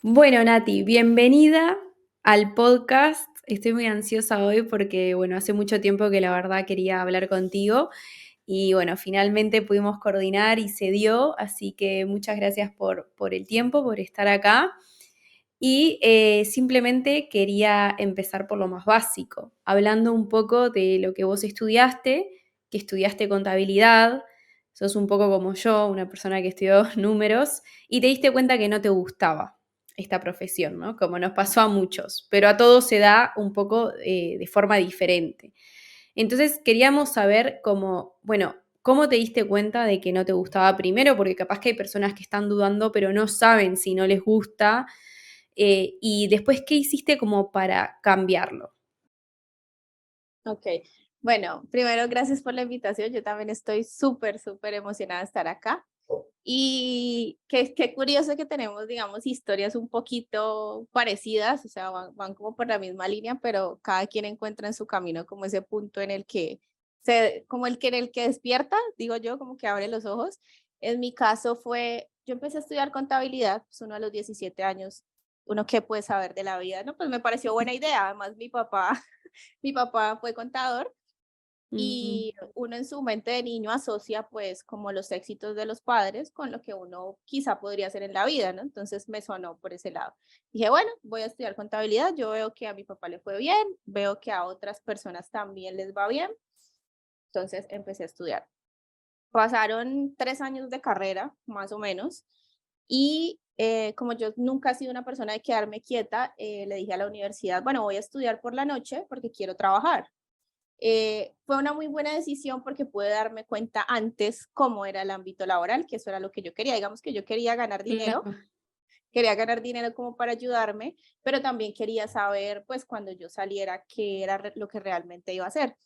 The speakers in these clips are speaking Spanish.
Bueno, Nati, bienvenida al podcast. Estoy muy ansiosa hoy porque, bueno, hace mucho tiempo que la verdad quería hablar contigo y, bueno, finalmente pudimos coordinar y se dio, así que muchas gracias por el tiempo, por estar acá. Y simplemente quería empezar por lo más básico, hablando un poco de lo que vos estudiaste, que estudiaste contabilidad, sos un poco como yo, una persona que estudió números, y te diste cuenta que no te gustaba esta profesión, ¿no? Como nos pasó a muchos, pero a todos se da un poco de forma diferente. Entonces queríamos saber cómo, bueno, cómo te diste cuenta de que no te gustaba primero, porque capaz que hay personas que están dudando, pero no saben si no les gusta y después, ¿qué hiciste como para cambiarlo? Ok, bueno, primero gracias por la invitación. Yo también estoy súper, súper emocionada de estar acá. Y qué curioso que tenemos, digamos, historias un poquito parecidas, o sea, van como por la misma línea, pero cada quien encuentra en su camino como ese punto en el que como el que en el que despierta, digo yo, como que abre los ojos. En mi caso fue, yo empecé a estudiar contabilidad, pues uno a los 17 años, uno qué puede saber de la vida, ¿no? Pues me pareció buena idea, además mi papá mi papá fue contador Mm, y uno en su mente de niño asocia pues como los éxitos de los padres con lo que uno quizá podría hacer en la vida, ¿no? Entonces me sonó por ese lado. Dije, bueno, voy a estudiar contabilidad, yo veo que a mi papá le fue bien, veo que a otras personas también les va bien, entonces empecé a estudiar. Pasaron 3 años de carrera, más o menos, y como yo nunca he sido una persona de quedarme quieta, le dije a la universidad, bueno, voy a estudiar por la noche porque quiero trabajar. Fue una muy buena decisión porque pude darme cuenta antes cómo era el ámbito laboral, que eso era lo que yo quería. Digamos que yo claro. quería ganar dinero como para ayudarme, pero también quería saber, pues, cuando yo saliera, qué era lo que realmente iba a hacer.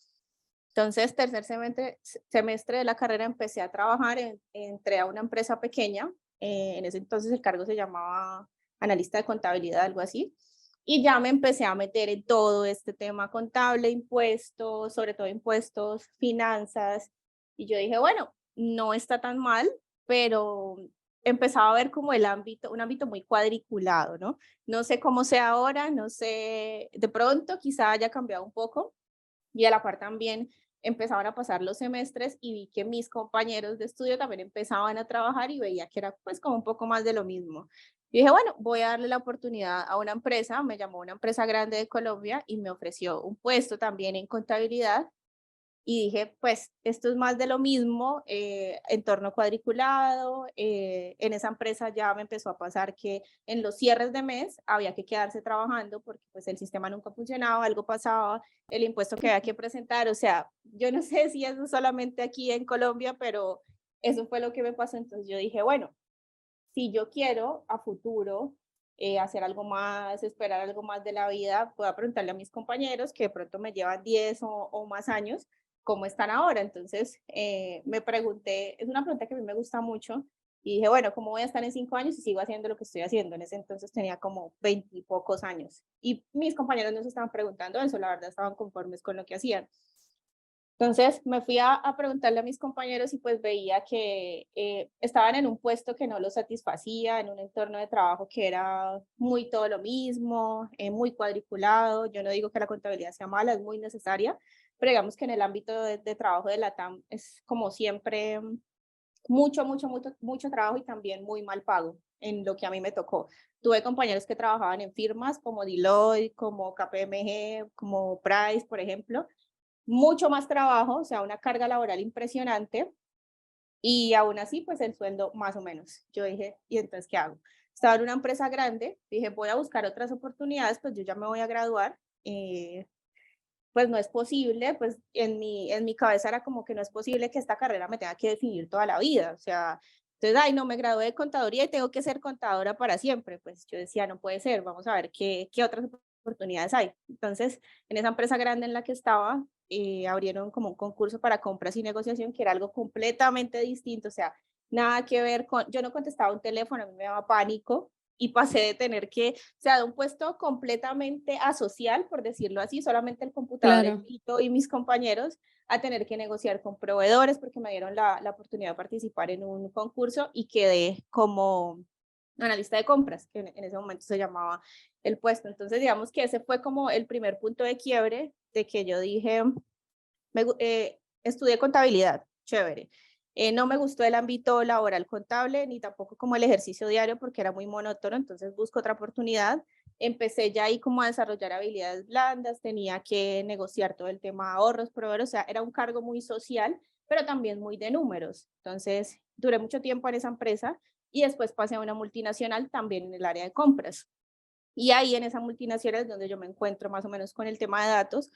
Entonces, tercer semestre de la carrera empecé a trabajar, entré a una empresa pequeña, en ese entonces el cargo se llamaba analista de contabilidad, algo así, y ya me empecé a meter en todo este tema contable, impuestos, sobre todo impuestos, finanzas, y yo dije, bueno, no está tan mal, pero empezaba a ver como el ámbito, un ámbito muy cuadriculado, ¿no? No sé cómo sea ahora, no sé, de pronto quizá haya cambiado un poco, y a la par también empezaban a pasar los semestres y vi que mis compañeros de estudio también empezaban a trabajar y veía que era pues como un poco más de lo mismo. Y dije, bueno, voy a darle la oportunidad a una empresa, me llamó una empresa grande de Colombia y me ofreció un puesto también en contabilidad y dije, pues esto es más de lo mismo, entorno cuadriculado. En esa empresa ya me empezó a pasar que en los cierres de mes había que quedarse trabajando porque pues el sistema nunca funcionaba, algo pasaba, el impuesto que había que presentar, o sea, yo no sé si eso es solamente aquí en Colombia, pero eso fue lo que me pasó. Entonces yo dije, bueno, si yo quiero a futuro hacer algo más, esperar algo más de la vida, puedo preguntarle a mis compañeros que de pronto me llevan 10 o más años, cómo están ahora. Entonces me pregunté, es una pregunta que a mí me gusta mucho, y dije, bueno, ¿cómo voy a estar en 5 años si sigo haciendo lo que estoy haciendo? En ese entonces tenía como 20 y pocos años. Y mis compañeros no se estaban preguntando eso, la verdad estaban conformes con lo que hacían. Entonces me fui a preguntarle a mis compañeros y pues veía que estaban en un puesto que no los satisfacía, en un entorno de trabajo que era muy todo lo mismo, muy cuadriculado. Yo no digo que la contabilidad sea mala, es muy necesaria, pero digamos que en el ámbito de trabajo de la TAM es como siempre mucho, mucho, mucho, mucho trabajo y también muy mal pago en lo que a mí me tocó. Tuve compañeros que trabajaban en firmas como Deloitte, como KPMG, como Price, por ejemplo, mucho más trabajo, o sea, una carga laboral impresionante y aún así, pues el sueldo más o menos. Yo dije, ¿y entonces qué hago? Estaba en una empresa grande, dije, voy a buscar otras oportunidades, pues yo ya me voy a graduar, pues no es posible, pues en mi cabeza era como que no es posible que esta carrera me tenga que definir toda la vida, o sea, entonces, ay, no, me gradué de contaduría y tengo que ser contadora para siempre, pues yo decía, no puede ser, vamos a ver qué otras oportunidades hay. Entonces, en esa empresa grande en la que estaba, abrieron como un concurso para compras y negociación, que era algo completamente distinto, o sea, nada que ver con, yo no contestaba un teléfono, a mí me daba pánico, y pasé de tener que, o sea, de un puesto completamente asocial, por decirlo así, solamente el computador, el Claro. pito y mis compañeros, a tener que negociar con proveedores porque me dieron la oportunidad de participar en un concurso y quedé como analista de compras, que en ese momento se llamaba el puesto. Entonces, digamos que ese fue como el primer punto de quiebre de que yo dije, estudié contabilidad, chévere. No me gustó el ámbito laboral contable, ni tampoco como el ejercicio diario, porque era muy monótono, entonces busco otra oportunidad. Empecé ya ahí como a desarrollar habilidades blandas, tenía que negociar todo el tema de ahorros, proveedores, o sea, era un cargo muy social, pero también muy de números. Entonces, duré mucho tiempo en esa empresa y después pasé a una multinacional también en el área de compras. Y ahí en esa multinacional es donde yo me encuentro más o menos con el tema de datos,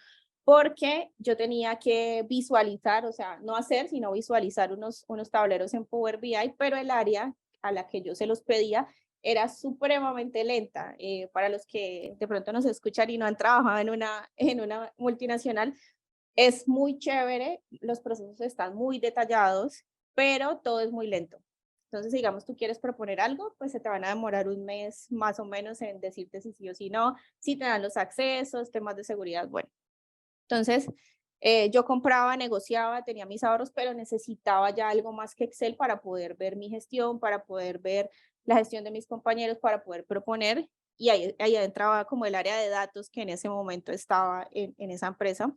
porque yo tenía que visualizar, o sea, no hacer, sino visualizar unos tableros en Power BI, pero el área a la que yo se los pedía era supremamente lenta. Para los que de pronto nos escuchan y no han trabajado en una multinacional, es muy chévere, los procesos están muy detallados, pero todo es muy lento. Entonces, digamos, tú quieres proponer algo, pues se te van a demorar un mes más o menos en decirte si sí o si no, si te dan los accesos, temas de seguridad, bueno. Entonces, yo compraba, negociaba, tenía mis ahorros, pero necesitaba ya algo más que Excel para poder ver mi gestión, para poder ver la gestión de mis compañeros, para poder proponer. Y ahí entraba como el área de datos que en ese momento estaba en esa empresa,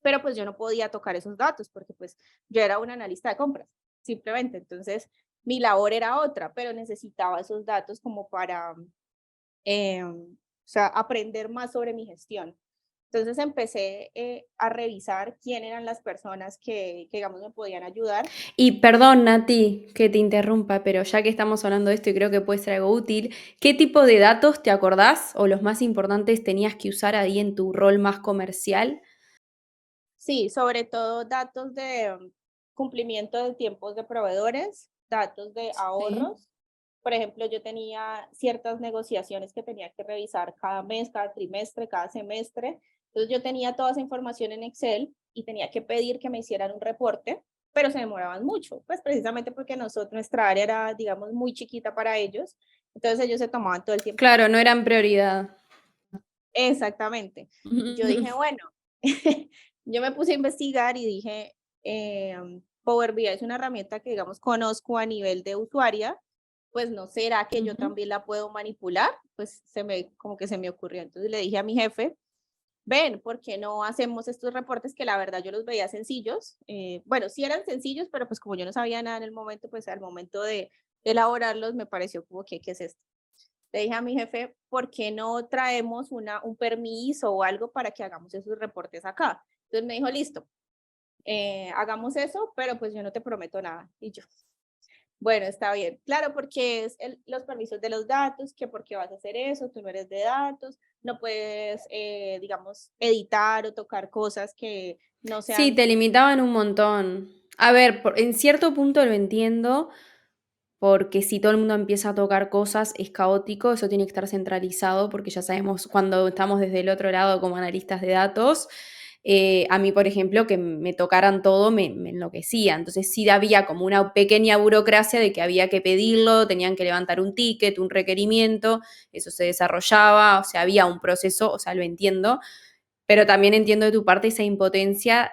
pero pues yo no podía tocar esos datos porque pues yo era una analista de compras, simplemente. Entonces, mi labor era otra, pero necesitaba esos datos como para, o sea, aprender más sobre mi gestión. Entonces empecé a revisar quién eran las personas que, digamos, me podían ayudar. Y perdón, Nati, que te interrumpa, pero ya que estamos hablando de esto y creo que puede ser algo útil, ¿qué tipo de datos te acordás o los más importantes tenías que usar ahí en tu rol más comercial? Sí, sobre todo datos de cumplimiento de tiempos de proveedores, datos de Sí. ahorros. Por ejemplo, yo tenía ciertas negociaciones que tenía que revisar cada mes, cada trimestre, cada semestre. Entonces yo tenía toda esa información en Excel y tenía que pedir que me hicieran un reporte, pero se demoraban mucho, pues precisamente porque nuestra área era, digamos, muy chiquita para ellos. Entonces ellos se tomaban todo el tiempo. Claro, no eran prioridad. Exactamente. Y yo dije, bueno, yo me puse a investigar y dije, Power BI es una herramienta que, digamos, conozco a nivel de usuaria, pues no será que yo Ujú. también la puedo manipular, pues como que se me ocurrió. Entonces le dije a mi jefe, ven, ¿por qué no hacemos estos reportes que la verdad yo los veía sencillos? Bueno, sí eran sencillos, pero pues como yo no sabía nada en el momento, pues al momento de elaborarlos me pareció como que, ¿qué es esto? Le dije a mi jefe, ¿por qué no traemos un permiso o algo para que hagamos esos reportes acá? Entonces me dijo, listo, hagamos eso, pero pues yo no te prometo nada. Y yo, bueno, está bien. Claro, porque es los permisos de los datos, que por qué vas a hacer eso, tú no eres de datos, no puedes, digamos, editar o tocar cosas que no Sí, sean. te limitaban un montón. A ver, en cierto punto lo entiendo, porque si todo el mundo empieza a tocar cosas es caótico, eso tiene que estar centralizado, porque ya sabemos cuando estamos desde el otro lado como analistas de datos, a mí, por ejemplo, que me tocaran todo me enloquecía. Entonces sí había como una pequeña burocracia de que había que pedirlo, tenían que levantar un ticket, un requerimiento, eso se desarrollaba, o sea, había un proceso, o sea, lo entiendo, pero también entiendo de tu parte esa impotencia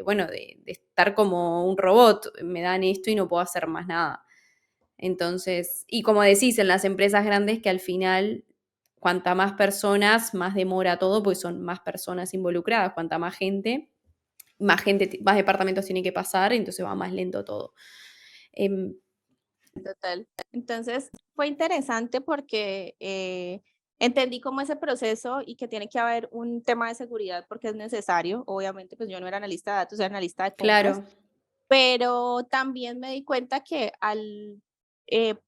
bueno, de estar como un robot, me dan esto y no puedo hacer más nada. Entonces, y como decís, en las empresas grandes que al final, cuanta más personas, más demora todo, pues son más personas involucradas, cuanta más gente, más departamentos tiene que pasar, entonces va más lento todo. Em, Total. Entonces, fue interesante porque entendí cómo ese proceso y que tiene que haber un tema de seguridad porque es necesario. Obviamente, pues yo no era analista de datos, era analista de compras, claro. pero también me di cuenta que al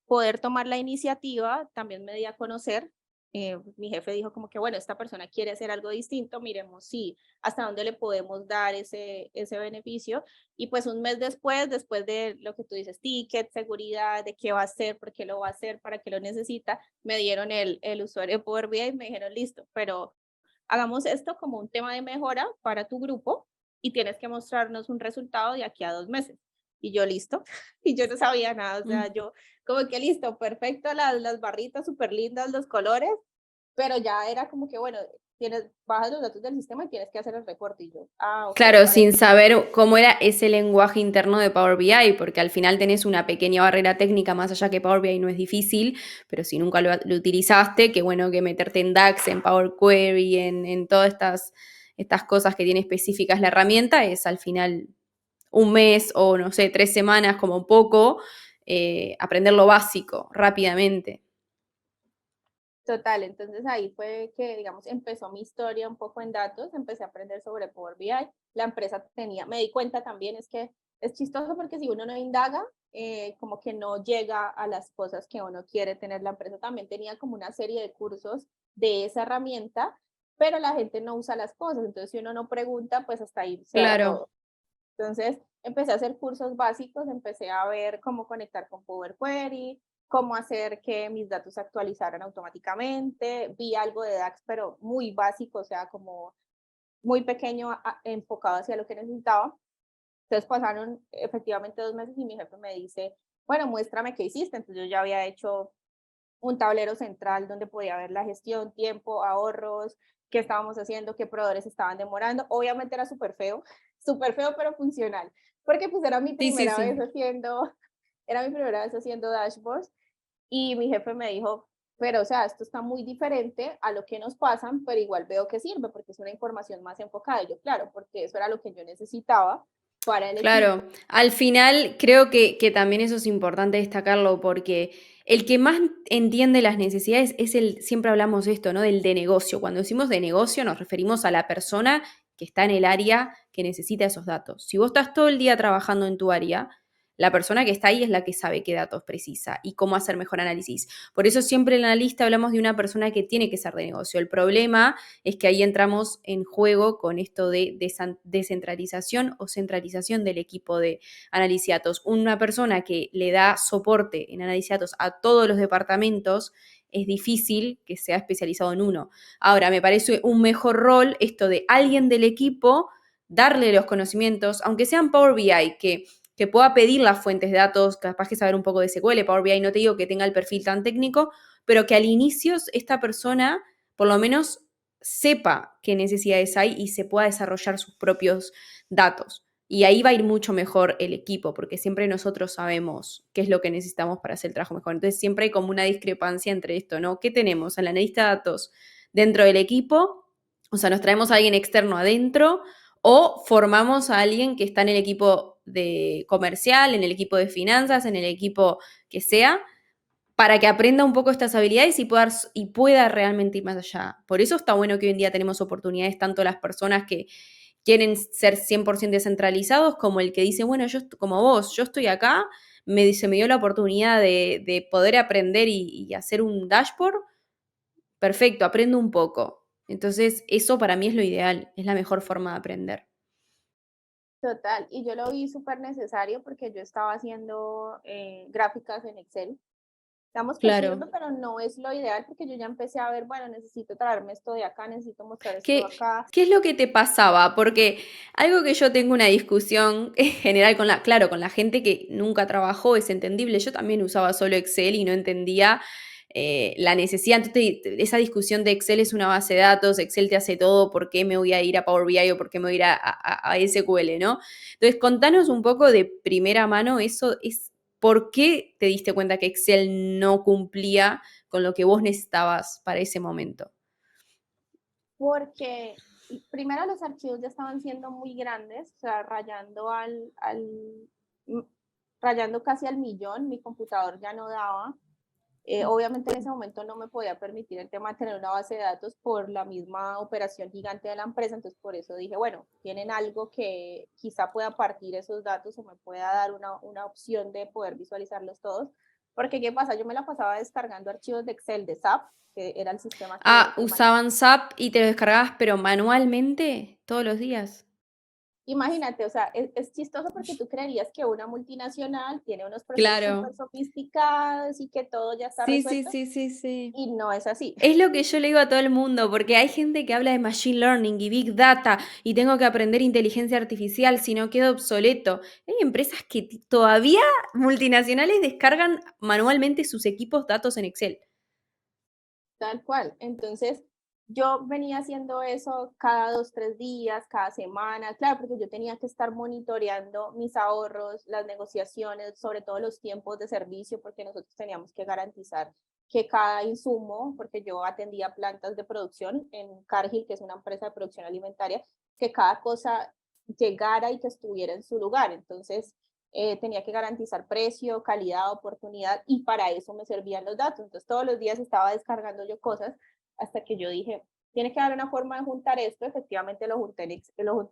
poder tomar la iniciativa, también me di a conocer. Mi jefe dijo como que, bueno, esta persona quiere hacer algo distinto, miremos si hasta dónde le podemos dar ese beneficio. Y pues un mes después, después de lo que tú dices, ticket, seguridad, de qué va a hacer, por qué lo va a hacer, para qué lo necesita, me dieron el usuario de Power BI y me dijeron, listo, pero hagamos esto como un tema de mejora para tu grupo y tienes que mostrarnos un resultado de aquí a 2 meses. Y yo, listo. Y yo no sabía nada, o sea, Mm. yo como que listo, perfecto, las barritas súper lindas, los colores, pero ya era como que, bueno, bajas los datos del sistema y tienes que hacer el reporte. Y yo, ah, ok, Claro, para sin saber cómo era ese lenguaje interno de Power BI, porque al final tenés una pequeña barrera técnica, más allá que Power BI no es difícil, pero si nunca lo utilizaste, qué bueno que meterte en DAX, en Power Query, en todas estas cosas que tiene específicas la herramienta, es al final un mes o no sé, 3 semanas como poco, aprender lo básico rápidamente. Total, entonces ahí fue que, digamos, empezó mi historia un poco en datos, empecé a aprender sobre Power BI, la empresa tenía, me di cuenta también, es que es chistoso porque si uno no indaga, como que no llega a las cosas que uno quiere tener. La empresa también tenía como una serie de cursos de esa herramienta, pero la gente no usa las cosas, entonces si uno no pregunta, pues hasta ahí se va Claro. todo. Entonces empecé a hacer cursos básicos, empecé a ver cómo conectar con Power Query, cómo hacer que mis datos se actualizaran automáticamente. Vi algo de DAX, pero muy básico, o sea, como muy pequeño, enfocado hacia lo que necesitaba. Entonces pasaron efectivamente 2 meses y mi jefe me dice, bueno, muéstrame qué hiciste. Entonces yo ya había hecho un tablero central donde podía ver la gestión, tiempo, ahorros, qué estábamos haciendo, qué proveedores estaban demorando. Obviamente era súper feo, pero funcional, porque pues era mi Sí, sí, primera vez sí. haciendo, era mi primera vez haciendo dashboards y mi jefe me dijo, pero o sea, esto está muy diferente a lo que nos pasan, pero igual veo que sirve porque es una información más enfocada. Y yo, claro, porque eso era lo que yo necesitaba para el equipo. Claro, al final creo que también eso es importante destacarlo porque el que más entiende las necesidades es siempre hablamos de esto, ¿no? Del de negocio. Cuando decimos de negocio nos referimos a la persona que está en el área que necesita esos datos. Si vos estás todo el día trabajando en tu área, la persona que está ahí es la que sabe qué datos precisa y cómo hacer mejor análisis. Por eso siempre en la lista hablamos de una persona que tiene que ser de negocio. El problema es que ahí entramos en juego con esto de descentralización o centralización del equipo de análisis de datos. Una persona que le da soporte en análisis de datos a todos los departamentos es difícil que sea especializado en uno. Ahora, me parece un mejor rol esto de alguien del equipo darle los conocimientos, aunque sean Power BI, que pueda pedir las fuentes de datos, capaz que saber un poco de SQL, Power BI, no te digo que tenga el perfil tan técnico, pero que al inicio esta persona por lo menos sepa qué necesidades hay y se pueda desarrollar sus propios datos. Y ahí va a ir mucho mejor el equipo, porque siempre nosotros sabemos qué es lo que necesitamos para hacer el trabajo mejor. Entonces siempre hay como una discrepancia entre esto, ¿no? ¿Qué tenemos? Al analista de datos dentro del equipo, o sea, nos traemos a alguien externo adentro o formamos a alguien que está en el equipo de comercial, en el equipo de finanzas, en el equipo que sea, para que aprenda un poco estas habilidades y pueda realmente ir más allá. Por eso está bueno que hoy en día tenemos oportunidades, tanto las personas que quieren ser 100% descentralizados, como el que dice, bueno, yo como vos, yo estoy acá, se me dio la oportunidad de poder aprender y hacer un dashboard, perfecto, aprendo un poco. Entonces, eso para mí es lo ideal, es la mejor forma de aprender. Total, y yo lo vi súper necesario porque yo estaba haciendo gráficas en Excel. Digamos que Claro. sirve, pero no es lo ideal porque yo ya empecé a ver, bueno, necesito traerme esto de acá, necesito mostrar esto de ¿Qué, acá. qué es lo que te pasaba? Porque algo que yo tengo una discusión en general claro, con la gente que nunca trabajó, es entendible. Yo también usaba solo Excel y no entendía la necesidad. Entonces, esa discusión de Excel es una base de datos, Excel te hace todo, ¿por qué me voy a ir a Power BI o por qué me voy a ir a SQL, ¿no? Entonces, contanos un poco de primera mano eso, ¿por qué te diste cuenta que Excel no cumplía con lo que vos necesitabas para ese momento? Porque primero los archivos ya estaban siendo muy grandes, o sea, mm, rayando casi al millón, mi computador ya no daba. Obviamente en ese momento no me podía permitir el tema de tener una base de datos por la misma operación gigante de la empresa, entonces por eso dije, bueno, tienen algo que quizá pueda partir esos datos o me pueda dar una opción de poder visualizarlos todos, porque ¿qué pasa? Yo me la pasaba descargando archivos de Excel de SAP, que era el sistema Ah, que manejaba. usaban SAP y te lo descargabas, pero manualmente, todos los días. Imagínate, o sea, es chistoso porque tú creerías que una multinacional tiene unos procesos Claro. súper sofisticados y que todo ya está Sí, sí, resuelto, sí, sí, sí. y no es así. Es lo que yo le digo a todo el mundo, porque hay gente que habla de machine learning y big data y tengo que aprender inteligencia artificial, si no quedo obsoleto. Hay empresas que todavía multinacionales descargan manualmente sus equipos datos en Excel. Tal cual. Entonces, yo venía haciendo eso cada 2, 3 días, cada semana, claro, porque yo tenía que estar monitoreando mis ahorros, las negociaciones, sobre todo los tiempos de servicio, porque nosotros teníamos que garantizar que cada insumo, porque yo atendía plantas de producción en Cargill, que es una empresa de producción alimentaria, que cada cosa llegara y que estuviera en su lugar. Entonces, tenía que garantizar precio, calidad, oportunidad, y para eso me servían los datos. Entonces, todos los días estaba descargando yo cosas hasta que yo dije, tiene que haber una forma de juntar esto. Efectivamente lo junté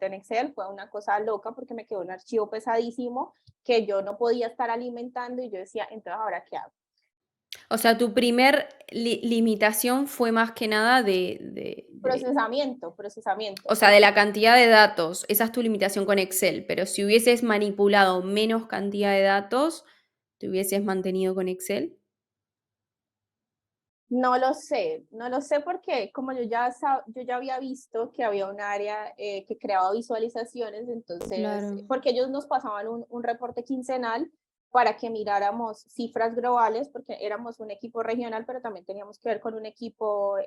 en Excel, fue una cosa loca porque me quedó un archivo pesadísimo que yo no podía estar alimentando y yo decía, entonces, ¿ahora qué hago? O sea, tu primer limitación fue más que nada Procesamiento, o sea, de porque la cantidad de datos. Esa es tu limitación con Excel, pero si hubieses manipulado menos cantidad de datos, ¿te hubieses mantenido con Excel? no lo sé porque como yo ya había visto que había un área que creaba visualizaciones, entonces, Claro. porque ellos nos pasaban un reporte quincenal para que miráramos cifras globales, porque éramos un equipo regional, pero también teníamos que ver con un equipo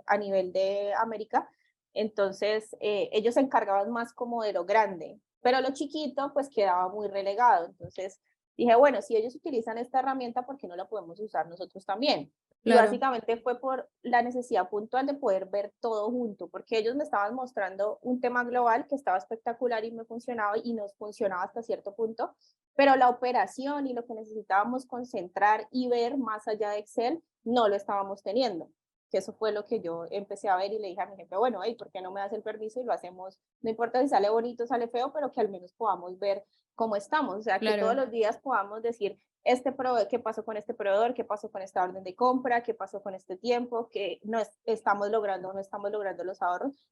a nivel de América. Entonces, ellos se encargaban más como de lo grande, pero lo chiquito pues quedaba muy relegado. Entonces, dije, bueno, si ellos utilizan esta herramienta, ¿por qué no la podemos usar nosotros también? Y Claro. básicamente fue por la necesidad puntual de poder ver todo junto, porque ellos me estaban mostrando un tema global que estaba espectacular y me funcionaba y nos funcionaba hasta cierto punto, pero la operación y lo que necesitábamos concentrar y ver más allá de Excel no lo estábamos teniendo. Que eso fue lo que yo empecé a ver y le dije a mi jefe, bueno, hey, ¿por qué no me das el permiso y lo hacemos? No importa si sale bonito o sale feo, pero que al menos podamos ver cómo estamos, o sea, que todos Claro. los días podamos decir, este proveedor, qué pasó con este proveedor, qué pasó con esta orden de compra, qué pasó con este tiempo, que no estamos logrando, no estamos logrando los ahorros.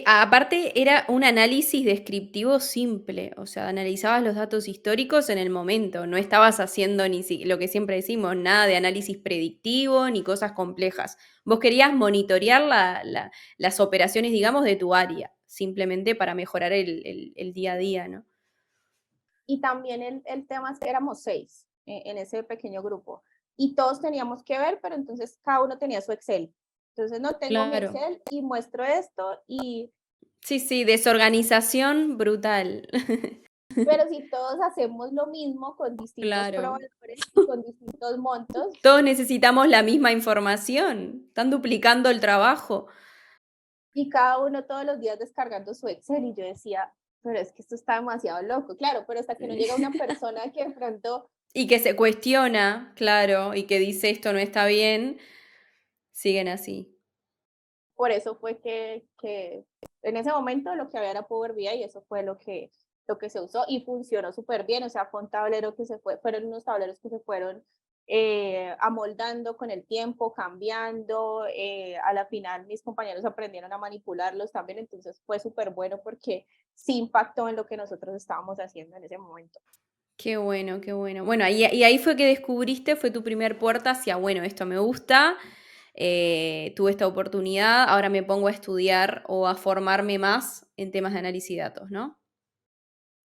Aparte era un análisis descriptivo simple, o sea, analizabas los datos históricos en el momento, no estabas haciendo lo que siempre decimos, nada de análisis predictivo ni cosas complejas. Vos querías monitorear las operaciones, digamos, de tu área, simplemente para mejorar el día a día, ¿no? Y también el tema es que éramos 6 en ese pequeño grupo y todos teníamos que ver, pero entonces cada uno tenía su Excel. Entonces no tengo mi Claro. Excel y muestro esto y Sí, sí, desorganización brutal. pero si todos hacemos lo mismo con distintos Claro. proveedores y con distintos montos Todos necesitamos la misma información. Están duplicando el trabajo. y cada uno todos los días descargando su Excel y yo decía, pero es que esto está demasiado loco, claro, pero hasta que no llega una persona que de pronto, Y que se cuestiona, claro, y que dice esto no está bien, siguen así. por eso fue que en ese momento lo que había era Power BI y eso fue lo que se usó y funcionó súper bien, o sea, fue un tablero que se fue, fueron unos tableros que se fueron amoldando con el tiempo, cambiando, a la final mis compañeros aprendieron a manipularlos también, entonces fue súper bueno porque sí impactó en lo que nosotros estábamos haciendo en ese momento. Qué bueno, qué bueno. Bueno, y ahí fue que descubriste, fue tu primer puerta hacia, bueno, esto me gusta, tuve esta oportunidad, ahora me pongo a estudiar o a formarme más en temas de análisis de datos, ¿no?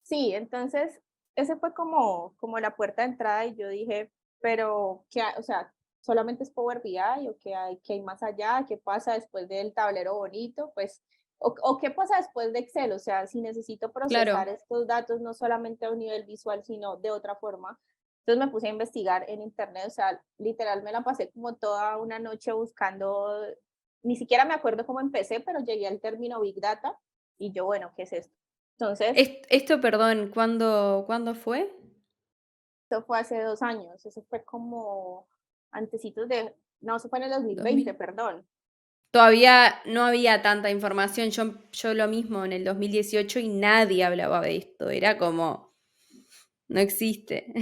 Sí, entonces ese fue como la puerta de entrada y yo dije, pero, ¿qué o sea, solamente es Power BI o qué hay más allá? ¿Qué pasa después del tablero bonito? Pues, o qué pasa después de Excel? O sea, si necesito procesar Claro. estos datos no solamente a un nivel visual, sino de otra forma. Entonces me puse a investigar en internet, o sea, literal me la pasé como toda una noche buscando, ni siquiera me acuerdo cómo empecé, pero llegué al término Big Data y yo, bueno, ¿qué es esto? Entonces, Esto, perdón, ¿cuándo fue? eso fue hace 2 años, eso fue como antecitos de, no, eso fue en el 2020, 2000. perdón. Todavía no había tanta información. Yo lo mismo en el 2018 y nadie hablaba de esto. Era como, no existe.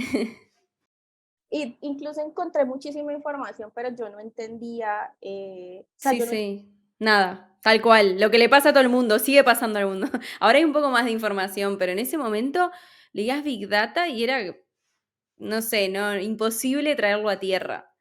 Y incluso encontré muchísima información, pero yo no entendía, o sea, Sí, yo no, sí. Nada, tal cual. Lo que le pasa a todo el mundo, sigue pasando al mundo. Ahora hay un poco más de información, pero en ese momento leías Big Data y era, no sé, no, imposible traerlo a tierra.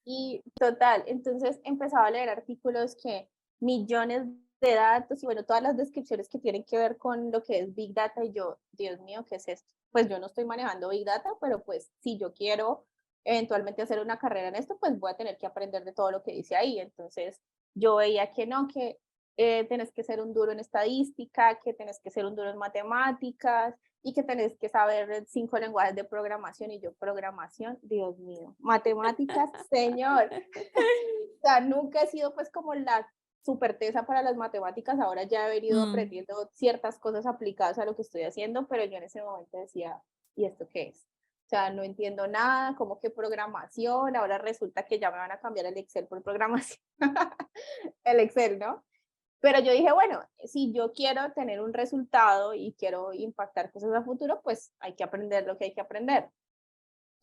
y total, entonces empezaba a leer artículos que millones de datos y bueno, todas las descripciones que tienen que ver con lo que es Big Data y yo, Dios mío, ¿qué es esto? Pues yo no estoy manejando Big Data, pero pues si yo quiero eventualmente hacer una carrera en esto, pues voy a tener que aprender de todo lo que dice ahí. Entonces yo veía que no, que tenés que ser un duro en estadística, que tenés que ser un duro en matemáticas y que tenés que saber 5 lenguajes de programación. Y yo, programación, Dios mío, matemáticas, señor. O sea, nunca he sido pues como la super tesa para las matemáticas, ahora ya he venido Mm, aprendiendo ciertas cosas aplicadas a lo que estoy haciendo, pero yo en ese momento decía, ¿y esto qué es? O sea, no entiendo nada, como que programación, ahora resulta que ya me van a cambiar el Excel por programación, el Excel, ¿no? Pero yo dije, bueno, si yo quiero tener un resultado y quiero impactar cosas a futuro, pues hay que aprender lo que hay que aprender.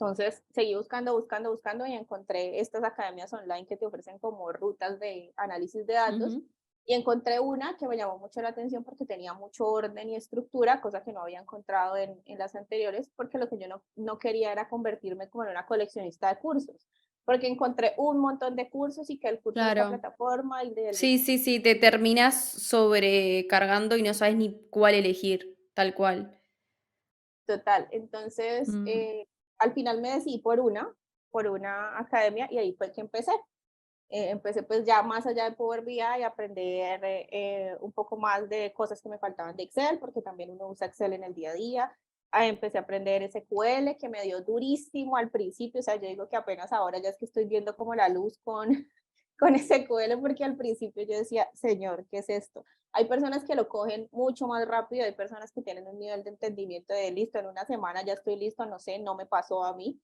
Entonces, seguí buscando, buscando, buscando y encontré estas academias online que te ofrecen como rutas de análisis de datos ujú. y encontré una que me llamó mucho la atención porque tenía mucho orden y estructura, cosa que no había encontrado en las anteriores, porque lo que yo no quería era convertirme como en una coleccionista de cursos, porque encontré un montón de cursos y que el curso de esta Claro. plataforma y del Sí, sí, sí, te terminás sobrecargando y no sabes ni cuál elegir, tal cual. total. Entonces, Mm, al final me decidí por una academia y ahí fue que empecé. Empecé pues ya más allá de Power BI a aprender un poco más de cosas que me faltaban de Excel, porque también uno usa Excel en el día a día. Empecé a aprender SQL, que me dio durísimo al principio, o sea, yo digo que apenas ahora ya es que estoy viendo como la luz con, con SQL, porque al principio yo decía, señor, ¿qué es esto? Hay personas que lo cogen mucho más rápido, hay personas que tienen un nivel de entendimiento de listo, en una semana ya estoy listo, no sé, no me pasó a mí.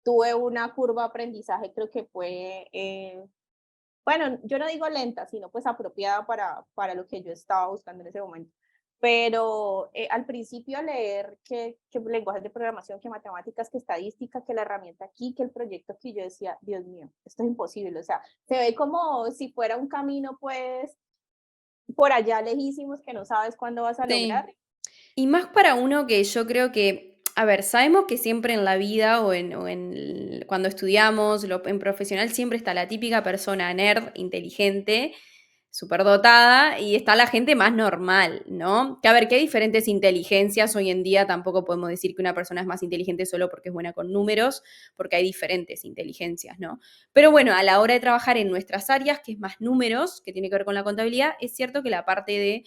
Tuve una curva de aprendizaje, creo que fue bueno, yo no digo lenta, sino pues apropiada para lo que yo estaba buscando en ese momento. Pero al principio leer que lenguajes de programación, que matemáticas, que estadística, que la herramienta aquí, que el proyecto aquí, yo decía, Dios mío, esto es imposible. O sea, se ve como si fuera un camino pues por allá lejísimos que no sabes cuándo vas a lograr. sí. Y más para uno que yo creo que, a ver, sabemos que siempre en la vida cuando estudiamos, en profesional, siempre está la típica persona nerd, inteligente, superdotada, y está la gente más normal, ¿no? Que a ver, que hay diferentes inteligencias hoy en día, tampoco podemos decir que una persona es más inteligente solo porque es buena con números, porque hay diferentes inteligencias, ¿no? Pero bueno, a la hora de trabajar en nuestras áreas, que es más números, que tiene que ver con la contabilidad, es cierto que la parte de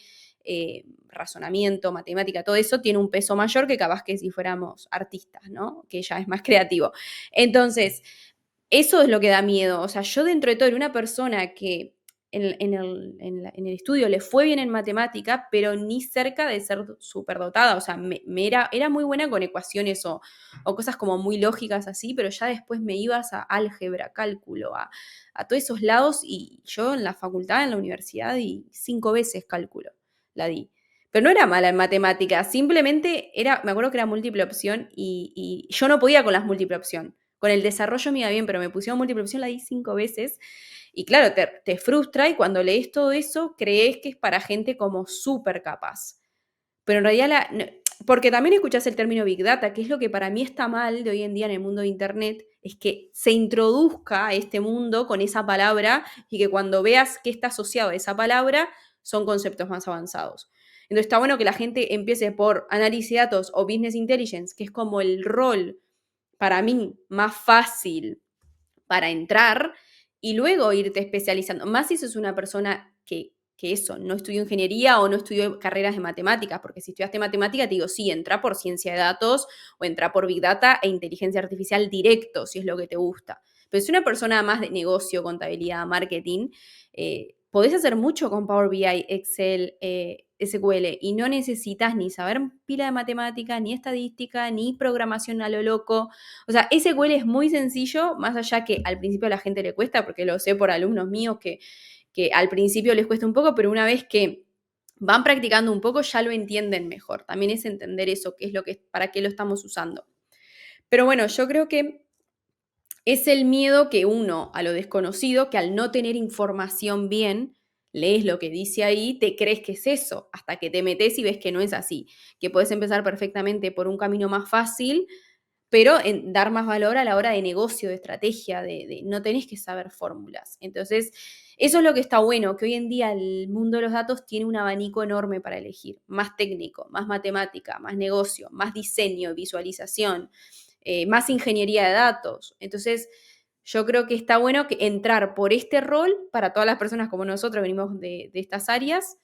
razonamiento, matemática, todo eso tiene un peso mayor que capaz que si fuéramos artistas, ¿no? Que ya es más creativo. Entonces, eso es lo que da miedo. O sea, yo dentro de todo era una persona que en el estudio le fue bien en matemática, pero ni cerca de ser superdotada. O sea, era muy buena con ecuaciones o cosas como muy lógicas así, pero ya después me ibas a álgebra, cálculo, a todos esos lados y yo en la facultad, en la universidad, di 5 veces cálculo, la di. Pero no era mala en matemáticas, simplemente era, me acuerdo que era múltiple opción y yo no podía con las múltiple opción. Con el desarrollo me iba bien, pero me pusieron múltiple opción, la di 5 veces. Y claro, te frustra y cuando lees todo eso, crees que es para gente como súper capaz. Pero en realidad, porque también escuchás el término Big Data, que es lo que para mí está mal de hoy en día en el mundo de Internet, es que se introduzca a este mundo con esa palabra y que cuando veas que está asociado a esa palabra, son conceptos más avanzados. Entonces está bueno que la gente empiece por análisis de datos o business intelligence, que es como el rol para mí más fácil para entrar y luego irte especializando. Más si sos una persona que eso, no estudió ingeniería o no estudió carreras de matemáticas, porque si estudiaste matemática, te digo, sí, entra por ciencia de datos o entra por Big Data e inteligencia artificial directo, si es lo que te gusta. Pero si una persona más de negocio, contabilidad, marketing, podés hacer mucho con Power BI, Excel, SQL y no necesitas ni saber pila de matemática, ni estadística, ni programación a lo loco. O sea, SQL es muy sencillo, más allá que al principio a la gente le cuesta, porque lo sé por alumnos míos que al principio les cuesta un poco, pero una vez que van practicando un poco ya lo entienden mejor. También es entender eso, qué es lo que, para qué lo estamos usando. Pero bueno, yo creo que es el miedo que uno a lo desconocido, que al no tener información bien, lees lo que dice ahí, te crees que es eso, hasta que te metes y ves que no es así, que puedes empezar perfectamente por un camino más fácil, pero en dar más valor a la hora de negocio, de estrategia, no tenés que saber fórmulas. Entonces, eso es lo que está bueno, que hoy en día el mundo de los datos tiene un abanico enorme para elegir, más técnico, más matemática, más negocio, más diseño, visualización, más ingeniería de datos. Entonces, Yo creo que está bueno entrar por este rol para todas las personas como nosotros venimos de estas áreas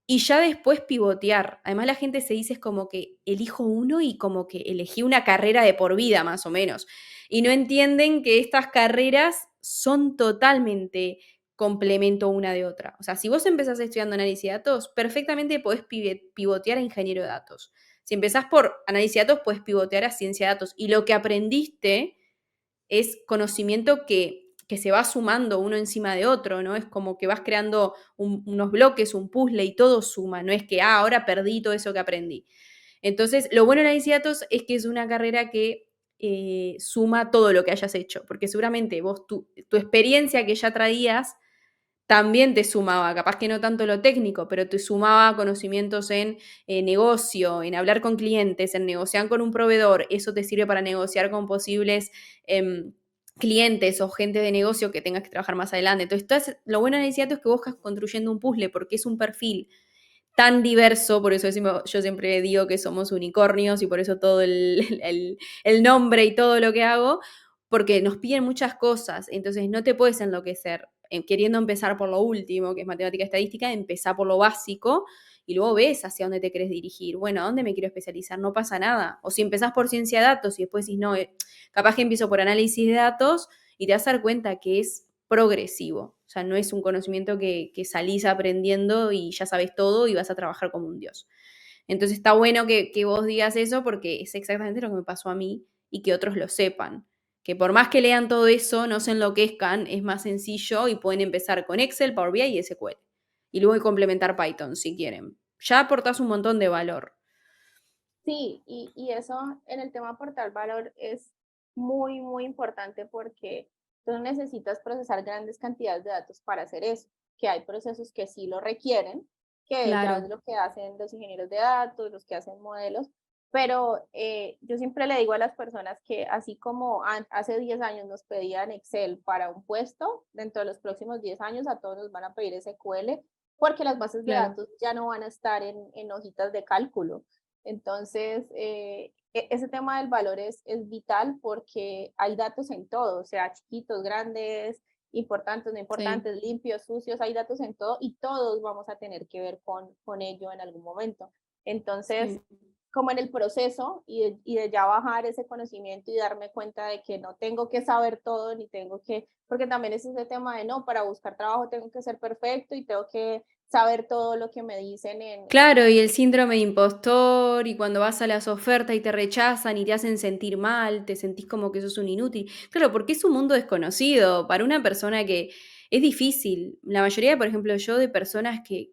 y ya después pivotear. Además la gente se dice es como que elijo uno y como que elegí una carrera de por vida más o menos. Y no entienden que estas carreras son totalmente complemento una de otra. O sea, si vos empezás estudiando análisis de datos, perfectamente podés pivotear a ingeniero de datos. Si empezás por análisis de datos, puedes pivotear a ciencia de datos. Y lo que aprendiste es conocimiento que se va sumando uno encima de otro, ¿no? Es como que vas creando unos bloques, un puzzle y todo suma, no es que, ahora perdí todo eso que aprendí. Entonces, lo bueno de análisis de datos es que es una carrera que suma todo lo que hayas hecho, porque seguramente vos, tu experiencia que ya traías, también te sumaba, capaz que no tanto lo técnico, pero te sumaba conocimientos en negocio, en hablar con clientes, en negociar con un proveedor. Eso te sirve para negociar con posibles clientes o gente de negocio que tengas que trabajar más adelante. Entonces, lo bueno de Iniciato es que vos vas construyendo un puzzle porque es un perfil tan diverso, por eso decimos, yo siempre digo que somos unicornios y por eso todo el nombre y todo lo que hago, porque nos piden muchas cosas, entonces no te puedes enloquecer queriendo empezar por lo último, que es matemática y estadística, empezar por lo básico y luego ves hacia dónde te querés dirigir. Bueno, ¿a dónde me quiero especializar? No pasa nada. O si empezás por ciencia de datos y después decís, no, capaz que empiezo por análisis de datos y te vas a dar cuenta que es progresivo. O sea, no es un conocimiento que salís aprendiendo y ya sabes todo y vas a trabajar como un dios. Entonces está bueno que vos digas eso porque es exactamente lo que me pasó a mí y que otros lo sepan. Que por más que lean todo eso, no se enloquezcan, es más sencillo y pueden empezar con Excel, Power BI y SQL. Y luego complementar Python si quieren. Ya aportás un montón de valor. Sí, y eso en el tema aportar valor es muy, muy importante porque tú no necesitas procesar grandes cantidades de datos para hacer eso, que hay procesos que sí lo requieren, que ya es Claro, lo que hacen los ingenieros de datos, los que hacen modelos, pero yo siempre le digo a las personas que así como hace 10 años nos pedían Excel para un puesto, dentro de los próximos 10 años a todos nos van a pedir SQL porque las bases de claro. datos ya no van a estar en hojitas de cálculo. Entonces, ese tema del valor es vital porque hay datos en todo, o sea, chiquitos, grandes, importantes, no Sí, importantes, limpios, sucios, hay datos en todo y todos vamos a tener que ver con ello en algún momento. Entonces, sí. como en el proceso y de ya bajar ese conocimiento y darme cuenta de que no tengo que saber todo, ni tengo que, porque también es ese tema de no, para buscar trabajo tengo que ser perfecto y tengo que saber todo lo que me dicen Claro, y el síndrome de impostor, y cuando vas a las ofertas y te rechazan y te hacen sentir mal, te sentís como que sos un inútil. Claro, porque es un mundo desconocido para una persona que es difícil. La mayoría, por ejemplo, yo de personas que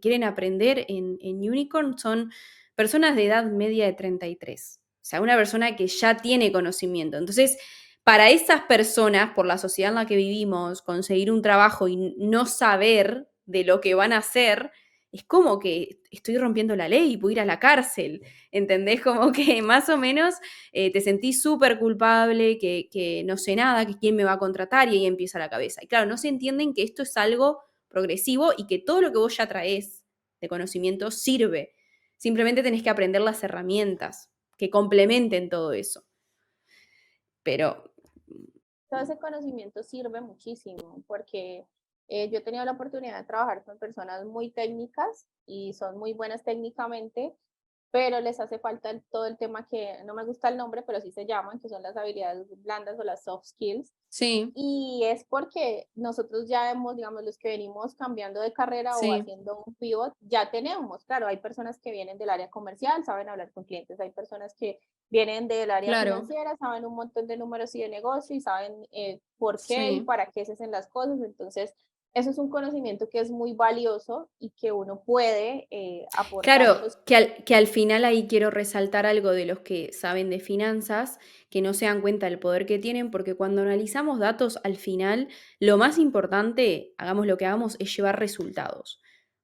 quieren aprender en Unicorn son personas de edad media de 33. O sea, una persona que ya tiene conocimiento. Entonces, para esas personas, por la sociedad en la que vivimos, conseguir un trabajo y no saber de lo que van a hacer es como que estoy rompiendo la ley y puedo ir a la cárcel, ¿entendés? Como que más o menos te sentís súper culpable, que no sé nada, que quién me va a contratar y ahí empieza la cabeza. Y claro, no se entienden que esto es algo progresivo y que todo lo que vos ya traes de conocimiento sirve. Simplemente tenés que aprender las herramientas que complementen todo eso. Pero, todo ese conocimiento sirve muchísimo porque yo he tenido la oportunidad de trabajar con personas muy técnicas y son muy buenas técnicamente, pero les hace falta todo el tema que no me gusta el nombre, pero sí se llaman, que son las habilidades blandas o las soft skills, sí, y es porque nosotros ya hemos, digamos, los que venimos cambiando de carrera o sí, haciendo un pivot, ya tenemos, claro, hay personas que vienen del área comercial, saben hablar con clientes, hay personas que vienen del área claro, financiera, saben un montón de números y de negocio y saben por qué y sí. para qué se hacen las cosas. Entonces, eso es un conocimiento que es muy valioso y que uno puede aportar Claro, en los... que al final ahí quiero resaltar algo de los que saben de finanzas, que no se dan cuenta del poder que tienen, porque cuando analizamos datos, al final lo más importante, hagamos lo que hagamos, es llevar resultados.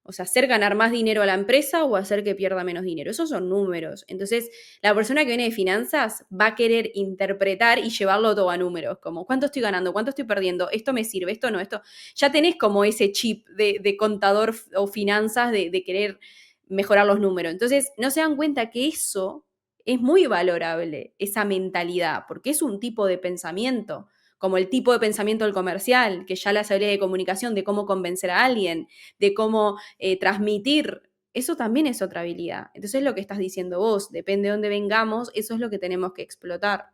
O sea, hacer ganar más dinero a la empresa o hacer que pierda menos dinero. Esos son números. Entonces, la persona que viene de finanzas va a querer interpretar y llevarlo todo a números, como cuánto estoy ganando, cuánto estoy perdiendo, esto me sirve, esto no, esto. Ya tenés como ese chip de contador o finanzas de querer mejorar los números. Entonces, no se dan cuenta que eso es muy valorable, esa mentalidad, porque es un tipo de pensamiento. como el tipo de pensamiento del comercial, que ya la habilidad de comunicación, de cómo convencer a alguien, de cómo transmitir, eso también es otra habilidad. Entonces lo que estás diciendo vos, depende de dónde vengamos, eso es lo que tenemos que explotar.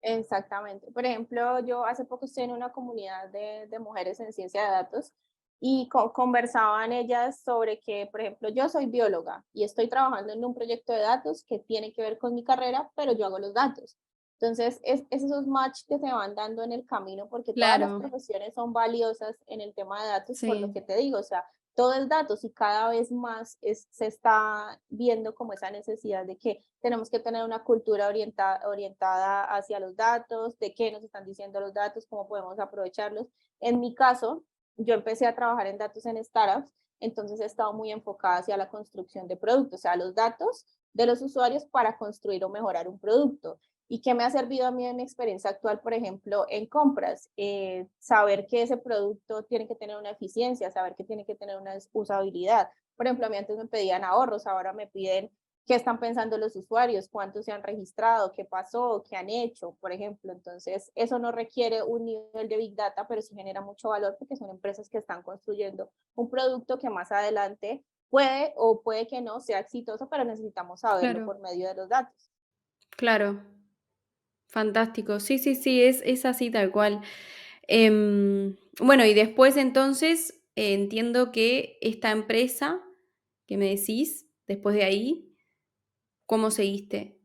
Exactamente. Por ejemplo, yo hace poco estoy en una comunidad de mujeres en ciencia de datos y conversaban ellas sobre que, por ejemplo, yo soy bióloga y estoy trabajando en un proyecto de datos que tiene que ver con mi carrera, pero yo hago los datos. Entonces, es esos match que se van dando en el camino porque todas las Claro, profesiones son valiosas en el tema de datos, por lo sí, que te digo, o sea, todo es datos y cada vez más se está viendo como esa necesidad de que tenemos que tener una cultura orientada hacia los datos, de qué nos están diciendo los datos, cómo podemos aprovecharlos. En mi caso, yo empecé a trabajar en datos en startups, entonces he estado muy enfocada hacia la construcción de productos, o sea, los datos de los usuarios para construir o mejorar un producto. ¿Y qué me ha servido a mí en mi experiencia actual, por ejemplo, en compras? Saber que ese producto tiene que tener una eficiencia, saber que tiene que tener una usabilidad. Por ejemplo, a mí antes me pedían ahorros, ahora me piden qué están pensando los usuarios, cuántos se han registrado, qué pasó, qué han hecho, por ejemplo. Entonces, eso no requiere un nivel de Big Data, pero sí genera mucho valor porque son empresas que están construyendo un producto que más adelante puede o puede que no sea exitoso, pero necesitamos saberlo claro, por medio de los datos. claro. Fantástico. Sí, sí, sí, es así tal cual. Bueno, y después entonces entiendo que esta empresa que me decís, después de ahí, ¿cómo seguiste?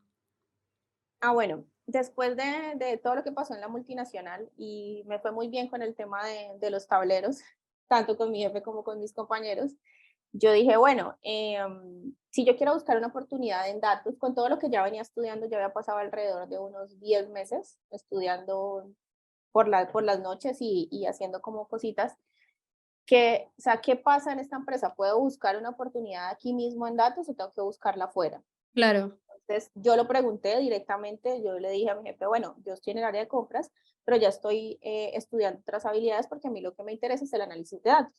Bueno, después de todo lo que pasó en la multinacional y me fue muy bien con el tema de los tableros, tanto con mi jefe como con mis compañeros, yo dije, bueno, si yo quiero buscar una oportunidad en datos, con todo lo que ya venía estudiando, ya había pasado alrededor de unos 10 meses estudiando por las noches y haciendo como cositas, que, o sea, ¿qué pasa en esta empresa? ¿Puedo buscar una oportunidad aquí mismo en datos o tengo que buscarla afuera? Claro, Entonces, yo lo pregunté directamente, yo le dije a mi jefe, bueno, yo estoy en el área de compras, pero ya estoy estudiando otras habilidades porque a mí lo que me interesa es el análisis de datos.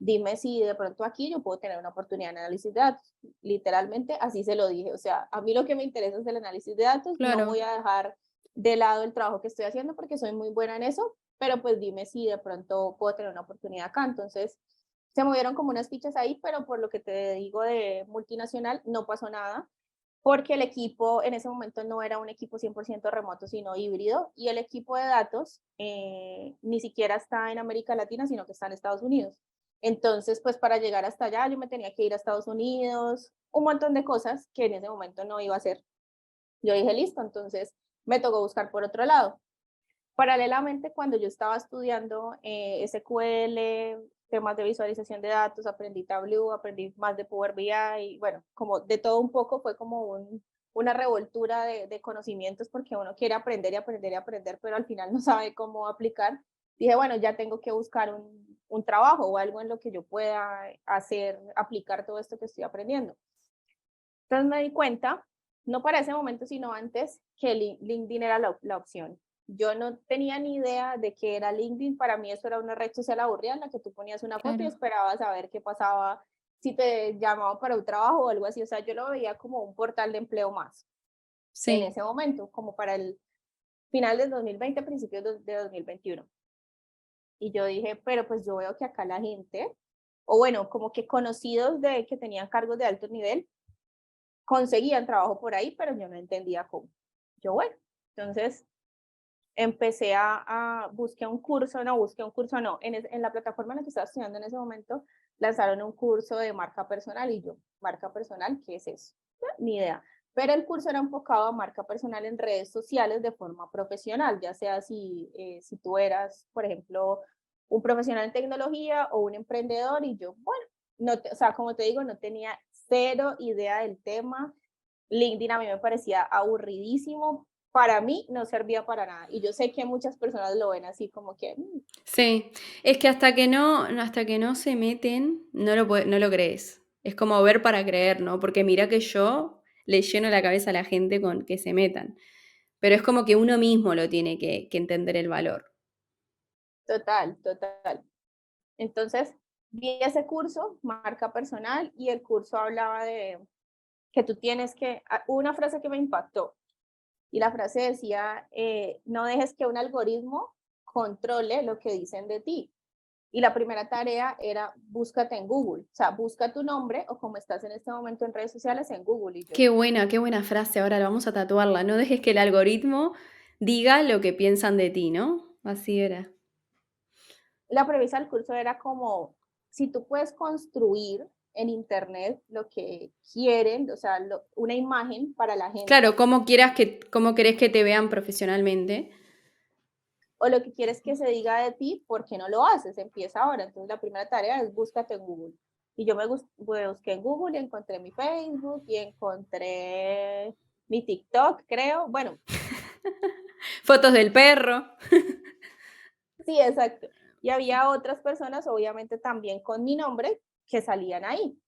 Dime si de pronto aquí yo puedo tener una oportunidad en análisis de datos. Literalmente así se lo dije. O sea, a mí lo que me interesa es el análisis de datos. No claro. voy a dejar de lado el trabajo que estoy haciendo porque soy muy buena en eso, pero pues dime si de pronto puedo tener una oportunidad acá. Entonces, se movieron como unas fichas ahí, pero por lo que te digo de multinacional, no pasó nada porque el equipo en ese momento no era un equipo 100% remoto, sino híbrido, y el equipo de datos ni siquiera está en América Latina, sino que está en Estados Unidos. Entonces, pues para llegar hasta allá, yo me tenía que ir a Estados Unidos, un montón de cosas que en ese momento no iba a hacer. Yo dije, listo, entonces me tocó buscar por otro lado. Paralelamente, cuando yo estaba estudiando SQL, temas de visualización de datos, aprendí Tableau, aprendí más de Power BI, y bueno, como de todo un poco, fue como una revoltura de conocimientos porque uno quiere aprender y aprender y aprender, pero al final no sabe cómo aplicar. Dije, bueno, ya tengo que buscar un trabajo o algo en lo que yo pueda hacer, aplicar todo esto que estoy aprendiendo. Entonces me di cuenta, no para ese momento, sino antes, que LinkedIn era la opción. Yo no tenía ni idea de qué era LinkedIn. Para mí eso era una red social aburrida en la que tú ponías una foto y Claro. esperabas a ver qué pasaba, si te llamaban para un trabajo o algo así. O sea, yo lo veía como un portal de empleo más en Sí, ese momento, como para el final del 2020, principios de 2021. Y yo dije, pero pues yo veo que acá la gente, o bueno, como que conocidos de que tenían cargos de alto nivel, conseguían trabajo por ahí, pero yo no entendía cómo. Yo, bueno, entonces empecé busqué un curso, no, busqué un curso, no, en la plataforma en la que estaba estudiando en ese momento, lanzaron un curso de marca personal y yo, marca personal, ¿qué es eso? Ni idea. Pero el curso era enfocado a marca personal en redes sociales de forma profesional, ya sea si tú eras, por ejemplo, un profesional en tecnología o un emprendedor y yo, bueno, no o sea, como te digo, no tenía cero idea del tema. LinkedIn a mí me parecía aburridísimo, para mí no servía para nada. Y yo sé que muchas personas lo ven así como que, sí. Es que hasta que no se meten, no lo crees. Es como ver para creer, ¿no? Porque mira que yo le lleno la cabeza a la gente con que se metan. Pero es como que uno mismo lo tiene que entender el valor. total, total. Entonces, vi ese curso, marca personal, y el curso hablaba de que tú tienes que, una frase que me impactó, y la frase decía, no dejes que un algoritmo controle lo que dicen de ti. Y la primera tarea era búscate en Google, o sea, busca tu nombre o como estás en este momento en redes sociales en Google. Y yo, Qué buena frase, ahora la vamos a tatuarla. No dejes que el algoritmo diga lo que piensan de ti, ¿no? Así era. la premisa del curso era como, si tú puedes construir en Internet lo que quieren, o sea, una imagen para la gente, Claro, cómo querés que te vean profesionalmente. o lo que quieres que se diga de ti, ¿por qué no lo haces? Empieza ahora. Entonces, la primera tarea es búscate en Google. Y yo busqué en Google y encontré mi Facebook y encontré mi TikTok, creo. Bueno, Fotos del perro. sí, exacto. Y había otras personas, obviamente también con mi nombre, que salían ahí.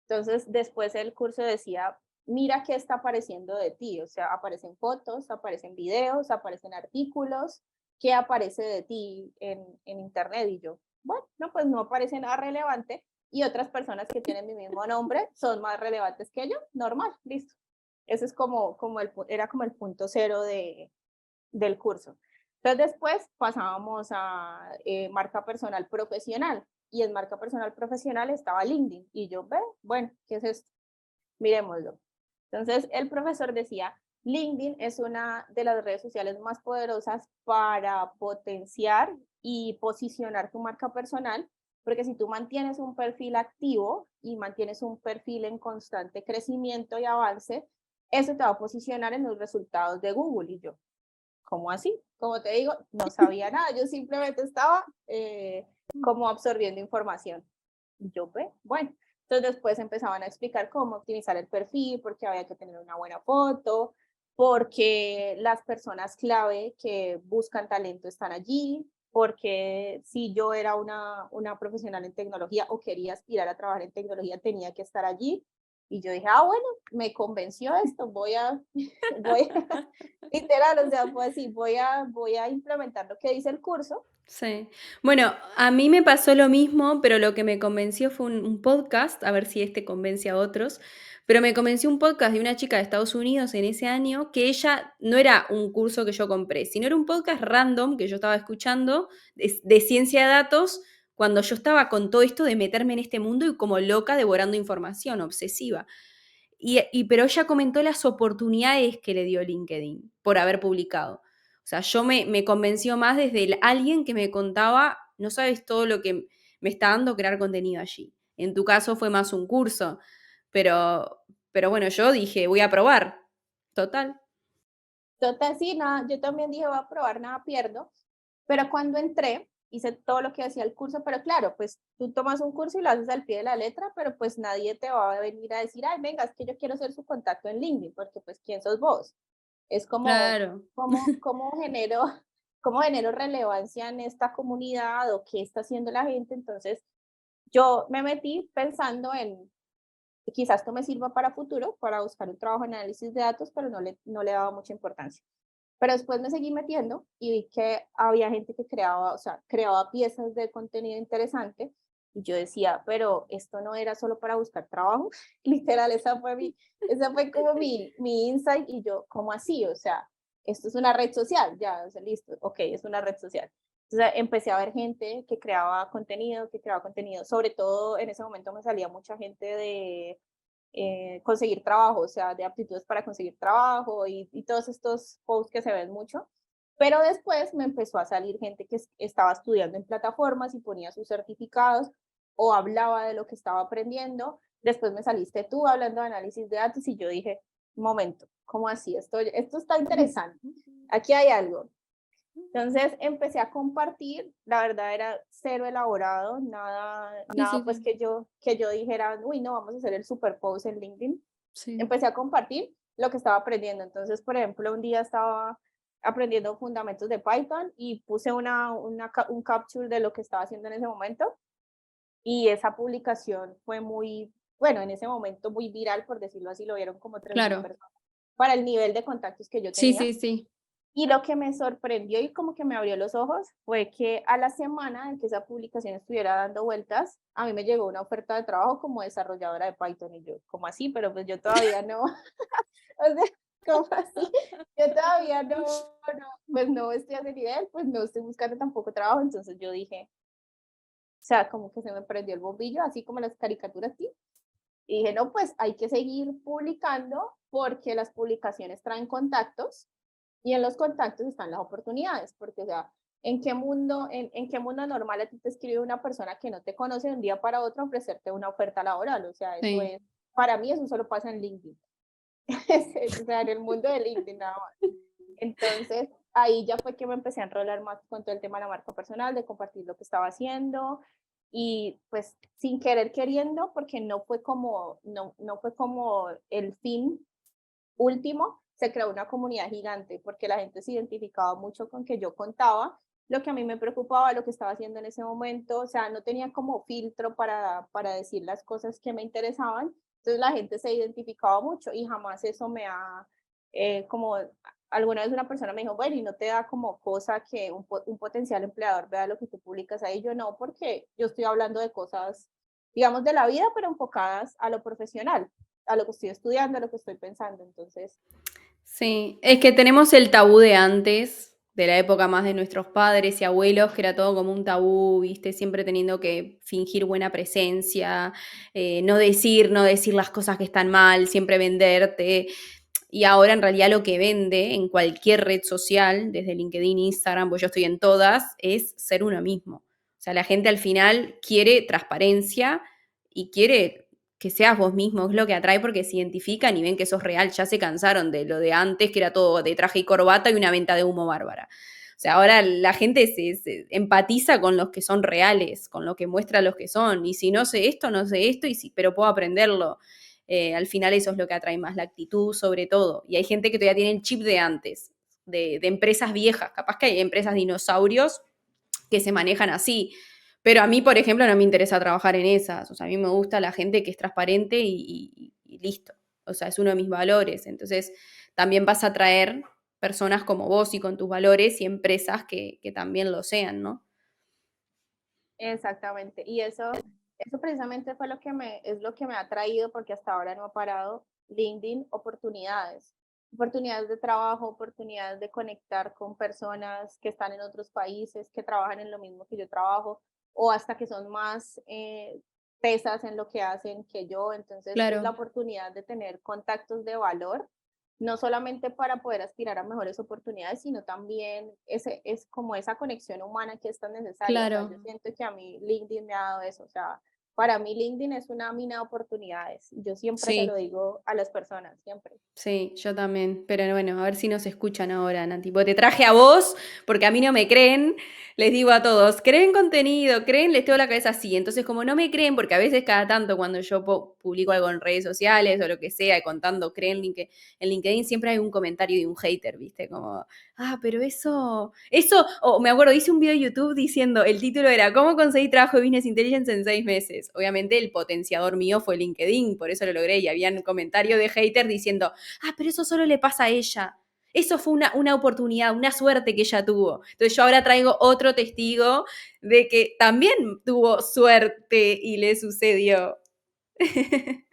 Entonces, después el curso decía, mira qué está apareciendo de ti. O sea, aparecen fotos, aparecen videos, aparecen artículos, qué aparece de ti en Internet. Y yo, bueno, no, pues no aparece nada relevante. Y otras personas que tienen mi mismo nombre son más relevantes que yo. Normal, listo. Ese es era como el punto cero del curso. Entonces después pasábamos a marca personal profesional y en marca personal profesional estaba LinkedIn y yo, ve, bueno, ¿qué es esto? Miremoslo. Entonces el profesor decía, LinkedIn es una de las redes sociales más poderosas para potenciar y posicionar tu marca personal, porque si tú mantienes un perfil activo y mantienes un perfil en constante crecimiento y avance, eso te va a posicionar en los resultados de Google. Y yo, ¿cómo así? Como te digo, no sabía nada, yo simplemente estaba como absorbiendo información. Y yo, bueno, entonces después empezaban a explicar cómo optimizar el perfil, porque había que tener una buena foto, porque las personas clave que buscan talento están allí, porque si yo era una profesional en tecnología o quería aspirar a trabajar en tecnología, tenía que estar allí. Y yo dije, bueno, me convenció esto, voy a, literal, o sea, fue así, voy a implementar lo que dice el curso. Sí. Bueno, a mí me pasó lo mismo, pero lo que me convenció fue un podcast, a ver si este convence a otros, pero me convenció un podcast de una chica de Estados Unidos en ese año, que ella no era un curso que yo compré, sino era un podcast random que yo estaba escuchando de ciencia de datos cuando yo estaba con todo esto de meterme en este mundo y como loca devorando información, obsesiva. Pero ella comentó las oportunidades que le dio LinkedIn por haber publicado. O sea, me convenció más desde alguien que me contaba, no sabes todo lo que me está dando crear contenido allí. En tu caso fue más un curso, pero bueno, yo dije, voy a probar. Total. Total, sí, nada, yo también dije, voy a probar, nada pierdo, pero cuando entré, hice todo lo que hacía el curso, pero claro, pues tú tomas un curso y lo haces al pie de la letra, pero pues nadie te va a venir a decir, ay, venga, es que yo quiero ser su contacto en LinkedIn, porque pues, ¿quién sos vos? Es como, Claro. ¿cómo genero, cómo genero relevancia en esta comunidad o qué está haciendo la gente? Entonces, yo me metí pensando en, quizás esto me sirva para futuro, para buscar un trabajo en análisis de datos, pero no le daba mucha importancia. Pero después me seguí metiendo y vi que había gente que creaba, o sea, creaba piezas de contenido interesante y yo decía, pero esto no era solo para buscar trabajo. Literal, esa fue como mi insight y yo, ¿cómo así? O sea, esto es una red social, ya, o sea, listo, ok, es una red social. Entonces empecé a ver gente que creaba contenido, sobre todo en ese momento me salía mucha gente de conseguir trabajo, o sea, de aptitudes para conseguir trabajo y todos estos posts que se ven mucho. Pero después me empezó a salir gente que estaba estudiando en plataformas y ponía sus certificados o hablaba de lo que estaba aprendiendo. Después me saliste tú hablando de análisis de datos y yo dije, un momento, ¿cómo así? Esto está interesante. Aquí hay algo. Entonces empecé a compartir, la verdad era cero elaborado, Sí, nada sí, pues sí. que yo dijera, uy, no, vamos a hacer el super post en LinkedIn. Sí. Empecé a compartir lo que estaba aprendiendo. Entonces, por ejemplo, un día estaba aprendiendo fundamentos de Python y puse un capture de lo que estaba haciendo en ese momento y esa publicación fue muy, bueno, en ese momento muy viral, por decirlo así, lo vieron como 3.000 Claro. personas para el nivel de contactos que yo Sí, tenía. sí, sí. Y lo que me sorprendió y como que me abrió los ojos fue que a la semana en que esa publicación estuviera dando vueltas, a mí me llegó una oferta de trabajo como desarrolladora de Python y yo, como así, pero pues yo todavía no, o sea, ¿Cómo así? Yo todavía pues no estoy a ese nivel, pues no estoy buscando tampoco trabajo, entonces yo dije, o sea, como que se me prendió el bombillo, así como las caricaturas, ¿sí? Y dije, no, pues hay que seguir publicando porque las publicaciones traen contactos y en los contactos están las oportunidades, porque, o sea, en qué mundo normal a ti te escribe una persona que no te conoce de un día para otro a ofrecerte una oferta laboral? O sea, eso Sí. es, para mí eso solo pasa en LinkedIn, o sea, en el mundo de LinkedIn nada más. Entonces, ahí ya fue que me empecé a enrolar más con todo el tema de la marca personal, de compartir lo que estaba haciendo y pues sin querer queriendo, porque no fue como el fin último, se creó una comunidad gigante porque la gente se identificaba mucho con que yo contaba lo que a mí me preocupaba, lo que estaba haciendo en ese momento, o sea, no tenía como filtro para decir las cosas que me interesaban, entonces la gente se identificaba mucho y jamás eso me ha, como alguna vez una persona me dijo, bueno, y no te da como cosa que un potencial empleador vea lo que tú publicas ahí, yo no, porque yo estoy hablando de cosas, digamos, de la vida, pero enfocadas a lo profesional, a lo que estoy estudiando, a lo que estoy pensando. Entonces, Sí, es que tenemos el tabú de antes, de la época más de nuestros padres y abuelos, que era todo como un tabú, ¿viste? Siempre teniendo que fingir buena presencia, no decir las cosas que están mal, siempre venderte. Y ahora en realidad lo que vende en cualquier red social, desde LinkedIn, Instagram, pues yo estoy en todas, es ser uno mismo. O sea, la gente al final quiere transparencia y quiere que seas vos mismo, es lo que atrae porque se identifican y ven que sos real, ya se cansaron de lo de antes, que era todo de traje y corbata y una venta de humo bárbara. O sea, ahora la gente se empatiza con los que son reales, con lo que muestra los que son. Y si no sé esto, no sé esto, pero puedo aprenderlo. Al final eso es lo que atrae más, la actitud sobre todo. Y hay gente que todavía tiene el chip de antes, de empresas viejas. Capaz que hay empresas dinosaurios que se manejan así. Pero a mí, por ejemplo, no me interesa trabajar en esas. O sea, a mí me gusta la gente que es transparente y listo. O sea, es uno de mis valores. Entonces, también vas a traer personas como vos y con tus valores y empresas que también lo sean, ¿no? exactamente. Y eso precisamente fue es lo que me ha traído, porque hasta ahora no ha parado LinkedIn, oportunidades. Oportunidades de trabajo, oportunidades de conectar con personas que están en otros países, que trabajan en lo mismo que yo trabajo, o hasta que son más pesas en lo que hacen que yo. Entonces, es la Claro, oportunidad de tener contactos de valor no solamente para poder aspirar a mejores oportunidades, sino también es como esa conexión humana que es tan necesaria. O sea, yo claro. siento que a mí LinkedIn me ha dado eso. O sea, para mí LinkedIn es una mina de oportunidades. Yo siempre se lo Sí. digo a las personas, siempre. Sí, yo también. Pero bueno, a ver si nos escuchan ahora, Nati. Porque te traje a vos, porque a mí no me creen. Les digo a todos, creen contenido, creen, les tengo la cabeza así. Entonces, como no me creen, porque a veces cada tanto cuando yo publico algo en redes sociales o lo que sea, contando, creen en LinkedIn siempre hay un comentario de un hater, ¿viste? Como, pero o me acuerdo, hice un video de YouTube diciendo, el título era ¿Cómo conseguí trabajo de Business Intelligence en 6 meses? Obviamente el potenciador mío fue LinkedIn, por eso lo logré y había un comentario de hater diciendo, pero eso solo le pasa a ella. Eso fue una oportunidad, una suerte que ella tuvo. Entonces yo ahora traigo otro testigo de que también tuvo suerte y le sucedió. Creo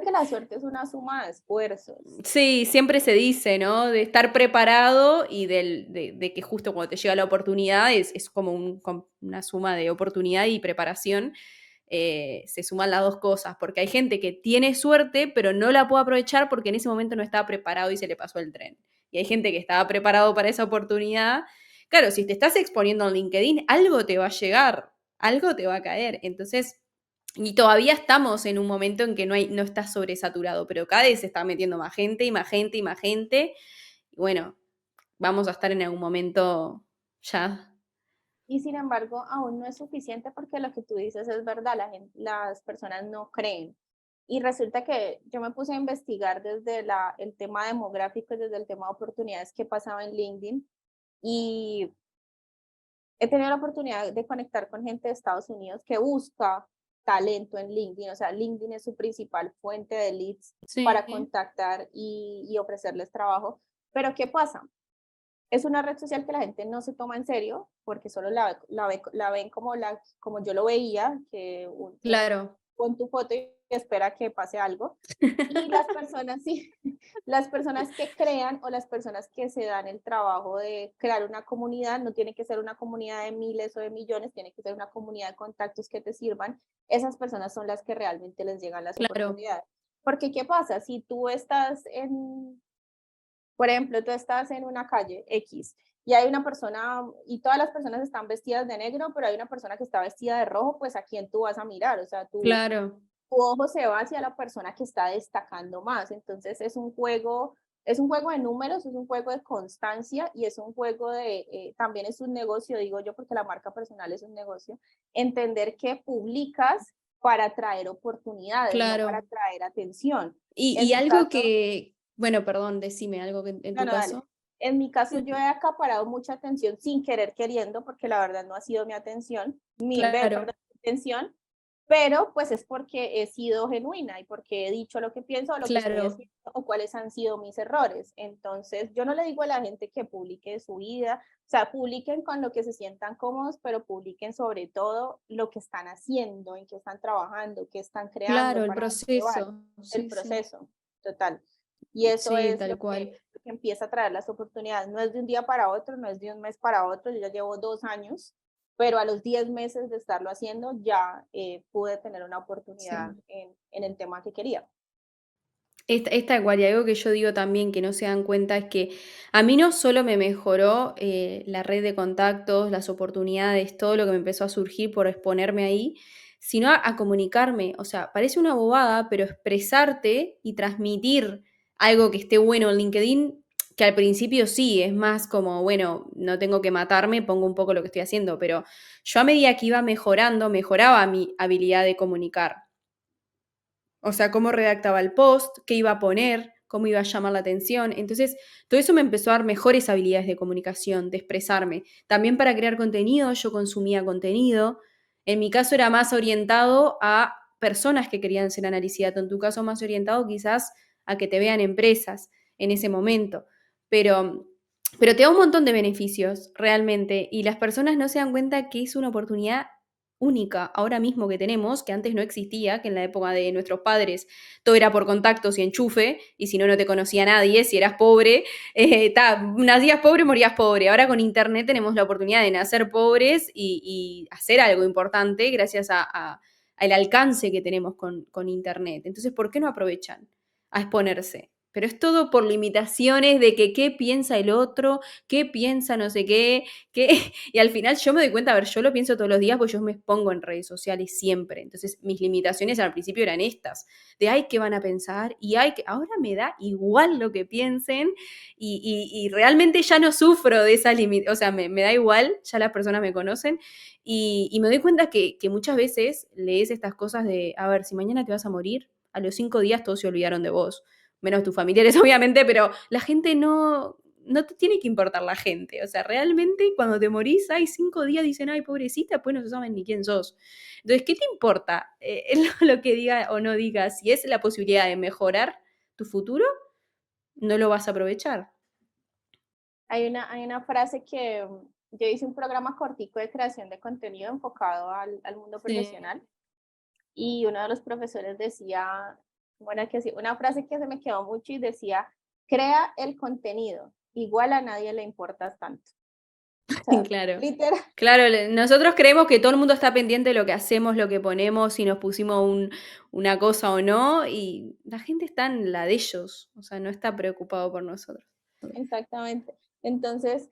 que la suerte es una suma de esfuerzos. Sí, siempre se dice, ¿no? De estar preparado y de que justo cuando te llega la oportunidad es como una suma de oportunidad y preparación. Se suman las dos cosas, porque hay gente que tiene suerte, pero no la puede aprovechar porque en ese momento no estaba preparado y se le pasó el tren. Y hay gente que estaba preparado para esa oportunidad. Claro, si te estás exponiendo en LinkedIn, algo te va a llegar, algo te va a caer. Entonces, y todavía estamos en un momento en que no está sobresaturado, pero cada vez se está metiendo más gente y más gente y más gente. Y bueno, vamos a estar en algún momento ya. Y sin embargo, aún no es suficiente porque lo que tú dices es verdad, las personas no creen. Y resulta que yo me puse a investigar desde el tema demográfico, desde el tema de oportunidades que pasaba en LinkedIn y he tenido la oportunidad de conectar con gente de Estados Unidos que busca talento en LinkedIn. O sea, LinkedIn es su principal fuente de leads para Sí, contactar y ofrecerles trabajo. Pero ¿qué pasa? Es una red social que la gente no se toma en serio porque solo la ven como yo lo veía, que claro. pon tu foto y espera que pase algo. Y las personas, sí, las personas que crean o las personas que se dan el trabajo de crear una comunidad, no tiene que ser una comunidad de miles o de millones, tiene que ser una comunidad de contactos que te sirvan. Esas personas son las que realmente les llegan las Claro, oportunidades. Porque, ¿qué pasa? Si tú estás por ejemplo, tú estás en una calle X y hay una persona y todas las personas están vestidas de negro, pero hay una persona que está vestida de rojo, pues a quién tú vas a mirar, o sea, claro, tu ojo se va hacia la persona que está destacando más. Entonces es un juego de números, es un juego de constancia y es un juego también es un negocio, digo yo, porque la marca personal es un negocio, entender que publicas para atraer oportunidades, no para claro. atraer atención. Y En mi algo caso, que, bueno, perdón, decime algo que en no, tu no, dale. caso. En mi caso, yo Sí, he acaparado mucha atención sin querer queriendo, porque la verdad no ha sido mi atención, claro, perdón, mi intención, pero pues es porque he sido genuina y porque he dicho lo que pienso o lo que estoy claro, haciendo o cuáles han sido mis errores. Entonces, yo no le digo a la gente que publique su vida, o sea, publiquen con lo que se sientan cómodos, pero publiquen sobre todo lo que están haciendo, en qué están trabajando, qué están creando, claro, el para dónde van, proceso, el sí, sí, proceso, total. Y eso sí, es tal cual. lo que empieza a traer las oportunidades. No es de un día para otro, no es de un mes para otro. Yo ya llevo 2 años, pero a los 10 meses de estarlo haciendo ya pude tener una oportunidad Sí. en el tema que quería. Esta cual, y algo que yo digo también que no se dan cuenta es que a mí no solo me mejoró la red de contactos, las oportunidades, todo lo que me empezó a surgir por exponerme ahí, sino a comunicarme. O sea, parece una bobada, pero expresarte y transmitir algo que esté bueno en LinkedIn, que al principio sí, es más como, bueno, no tengo que matarme, pongo un poco lo que estoy haciendo, pero yo a medida que iba mejorando, mejoraba mi habilidad de comunicar. O sea, cómo redactaba el post, qué iba a poner, cómo iba a llamar la atención. Entonces, todo eso me empezó a dar mejores habilidades de comunicación, de expresarme. También para crear contenido, yo consumía contenido. En mi caso era más orientado a personas que querían ser analicidas. En tu caso, más orientado quizás a que te vean empresas en ese momento. Pero, pero te da un montón de beneficios, realmente. Y las personas no se dan cuenta que es una oportunidad única ahora mismo que tenemos, que antes no existía, que en la época de nuestros padres todo era por contactos y enchufe, y si no, no te conocía nadie, si eras pobre, nacías pobre, morías pobre. Ahora con internet tenemos la oportunidad de nacer pobres y hacer algo importante gracias al alcance que tenemos con internet. Entonces, ¿por qué no aprovechan a exponerse? Pero es todo por limitaciones de que qué piensa el otro, qué piensa no sé qué, y al final yo me doy cuenta, a ver, yo lo pienso todos los días porque yo me expongo en redes sociales siempre. Entonces, mis limitaciones al principio eran estas, de ay, ¿qué van a pensar? Y ay, que ahora me da igual lo que piensen y realmente ya no sufro de esas limitaciones, o sea, me da igual, ya las personas me conocen y me doy cuenta que muchas veces lees estas cosas de, a ver, si mañana te vas a morir, a los 5 días todos se olvidaron de vos menos tus familiares, obviamente, pero la gente no te tiene que importar la gente. O sea, realmente cuando te morís, hay 5 días, dicen, ay, pobrecita, pues no se saben ni quién sos. Entonces, ¿qué te importa lo que diga o no diga? Si es la posibilidad de mejorar tu futuro, no lo vas a aprovechar. Hay una frase que yo hice un programa cortico de creación de contenido enfocado al mundo Sí. profesional y uno de los profesores decía, bueno, que sí, una frase que se me quedó mucho y decía, crea el contenido, igual a nadie le importas tanto. O sea, Claro. literal, Claro, nosotros creemos que todo el mundo está pendiente de lo que hacemos, lo que ponemos, si nos pusimos una cosa o no, y la gente está en la de ellos, o sea, no está preocupado por nosotros. exactamente. Entonces,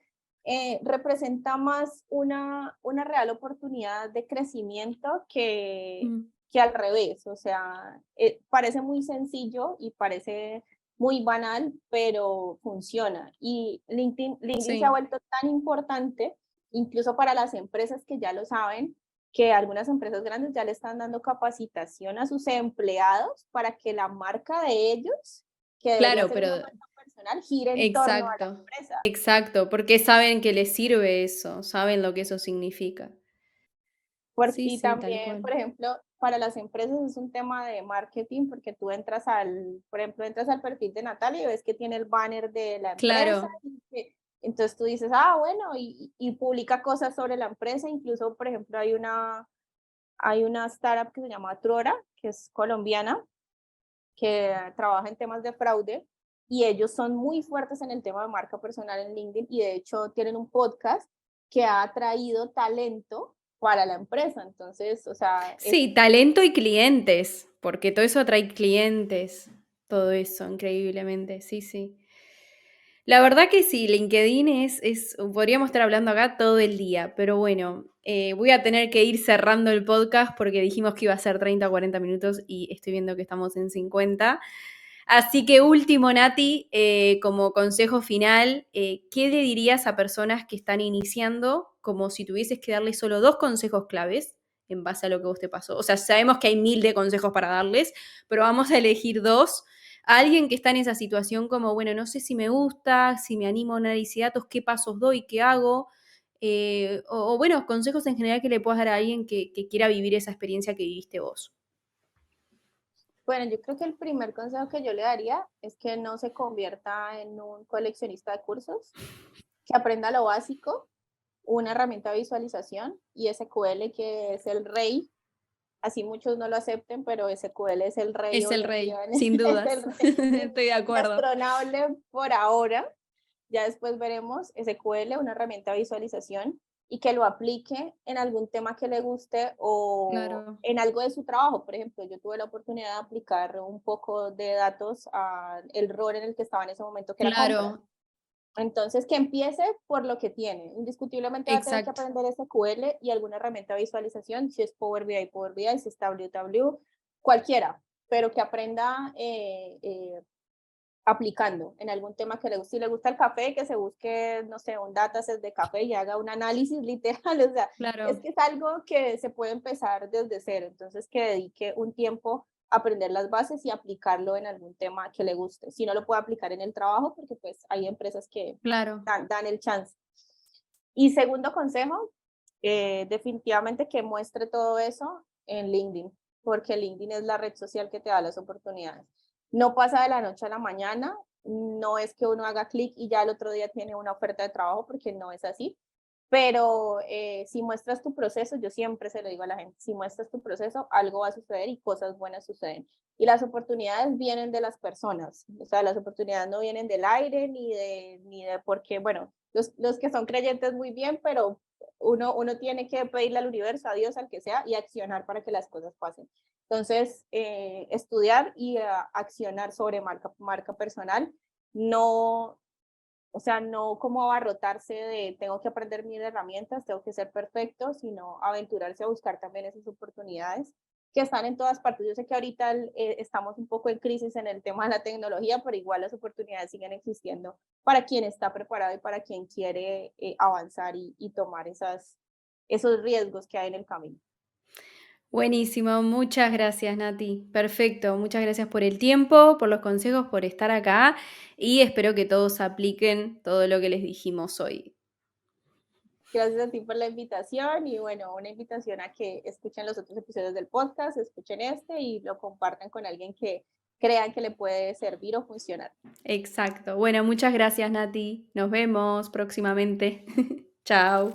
representa más una real oportunidad de crecimiento Mm, que al revés. O sea, parece muy sencillo y parece muy banal, pero funciona. Y LinkedIn se ha sí. vuelto tan importante, incluso para las empresas que ya lo saben, que algunas empresas grandes ya le están dando capacitación a sus empleados para que la marca de ellos, que debería Claro, ser pero una marca personal, gire en torno a la exacto, empresa. exacto, porque saben que les sirve eso, saben lo que eso significa. Sí, Y sí, tal también, cual. por ejemplo, para las empresas es un tema de marketing porque tú entras por ejemplo, entras al perfil de Natalia y ves que tiene el banner de la empresa. Claro, Entonces tú dices, ah, bueno, y publica cosas sobre la empresa. Incluso, por ejemplo, hay una startup que se llama Trora, que es colombiana, que trabaja en temas de fraude y ellos son muy fuertes en el tema de marca personal en LinkedIn y de hecho tienen un podcast que ha atraído talento para la empresa. Entonces, o sea, Sí, talento y clientes, porque todo eso atrae clientes, todo eso, increíblemente, sí, sí. La verdad que sí, LinkedIn podríamos estar hablando acá todo el día, pero bueno, voy a tener que ir cerrando el podcast porque dijimos que iba a ser 30 o 40 minutos y estoy viendo que estamos en 50. Así que último, Nati, como consejo final, ¿qué le dirías a personas que están iniciando como si tuvieses que darles solo dos consejos claves en base a lo que vos te pasó? O sea, sabemos que hay mil de consejos para darles, pero vamos a elegir dos. A alguien que está en esa situación como, bueno, no sé si me gusta, si me animo a un análisis de datos, qué pasos doy, qué hago. Bueno, consejos en general que le puedas dar a alguien que quiera vivir esa experiencia que viviste vos. bueno, yo creo que el primer consejo que yo le daría es que no se convierta en un coleccionista de cursos, que aprenda lo básico, una herramienta de visualización y SQL, que es el rey. Así muchos no lo acepten, pero SQL es el rey Es hoy el en día, rey, sin es el dudas. rey Estoy de acuerdo. inastronable por ahora. Ya después veremos SQL, una herramienta de visualización, y que lo aplique en algún tema que le guste o Claro, en algo de su trabajo. Por ejemplo, yo tuve la oportunidad de aplicar un poco de datos al rol en el que estaba en ese momento, que era compras. claro, Entonces, que empiece por lo que tiene. Indiscutiblemente va a tener que exacto. aprender SQL y alguna herramienta de visualización, si es Power BI, si es WW, cualquiera, pero que aprenda aplicando en algún tema que le guste. Si le gusta el café, que se busque, no sé, un dataset de café y haga un análisis literal. O sea, es Claro, que es algo que se puede empezar desde cero. Entonces, que dedique un tiempo a aprender las bases y aplicarlo en algún tema que le guste. Si no lo puede aplicar en el trabajo, porque pues hay empresas que claro. dan el chance. Y segundo consejo, definitivamente que muestre todo eso en LinkedIn, porque LinkedIn es la red social que te da las oportunidades. No pasa de la noche a la mañana, no es que uno haga clic y ya el otro día tiene una oferta de trabajo, porque no es así. Pero si muestras tu proceso, yo siempre se lo digo a la gente, si muestras tu proceso, algo va a suceder y cosas buenas suceden. Y las oportunidades vienen de las personas, o sea, las oportunidades no vienen del aire ni de porque, bueno, los que son creyentes muy bien, pero uno tiene que pedirle al universo, a Dios, al que sea, y accionar para que las cosas pasen. Entonces, estudiar y accionar sobre marca personal, no, o sea, no como abarrotarse de tengo que aprender mil herramientas, tengo que ser perfecto, sino aventurarse a buscar también esas oportunidades que están en todas partes. Yo sé que ahorita estamos un poco en crisis en el tema de la tecnología, pero igual las oportunidades siguen existiendo para quien está preparado y para quien quiere avanzar y tomar esos riesgos que hay en el camino. Buenísimo, muchas gracias, Nati. Perfecto, muchas gracias por el tiempo, por los consejos, por estar acá y espero que todos apliquen todo lo que les dijimos hoy. Gracias a ti por la invitación y bueno, una invitación a que escuchen los otros episodios del podcast, escuchen este y lo compartan con alguien que crean que le puede servir o funcionar. Exacto. Bueno, muchas gracias, Nati. Nos vemos próximamente. Chao.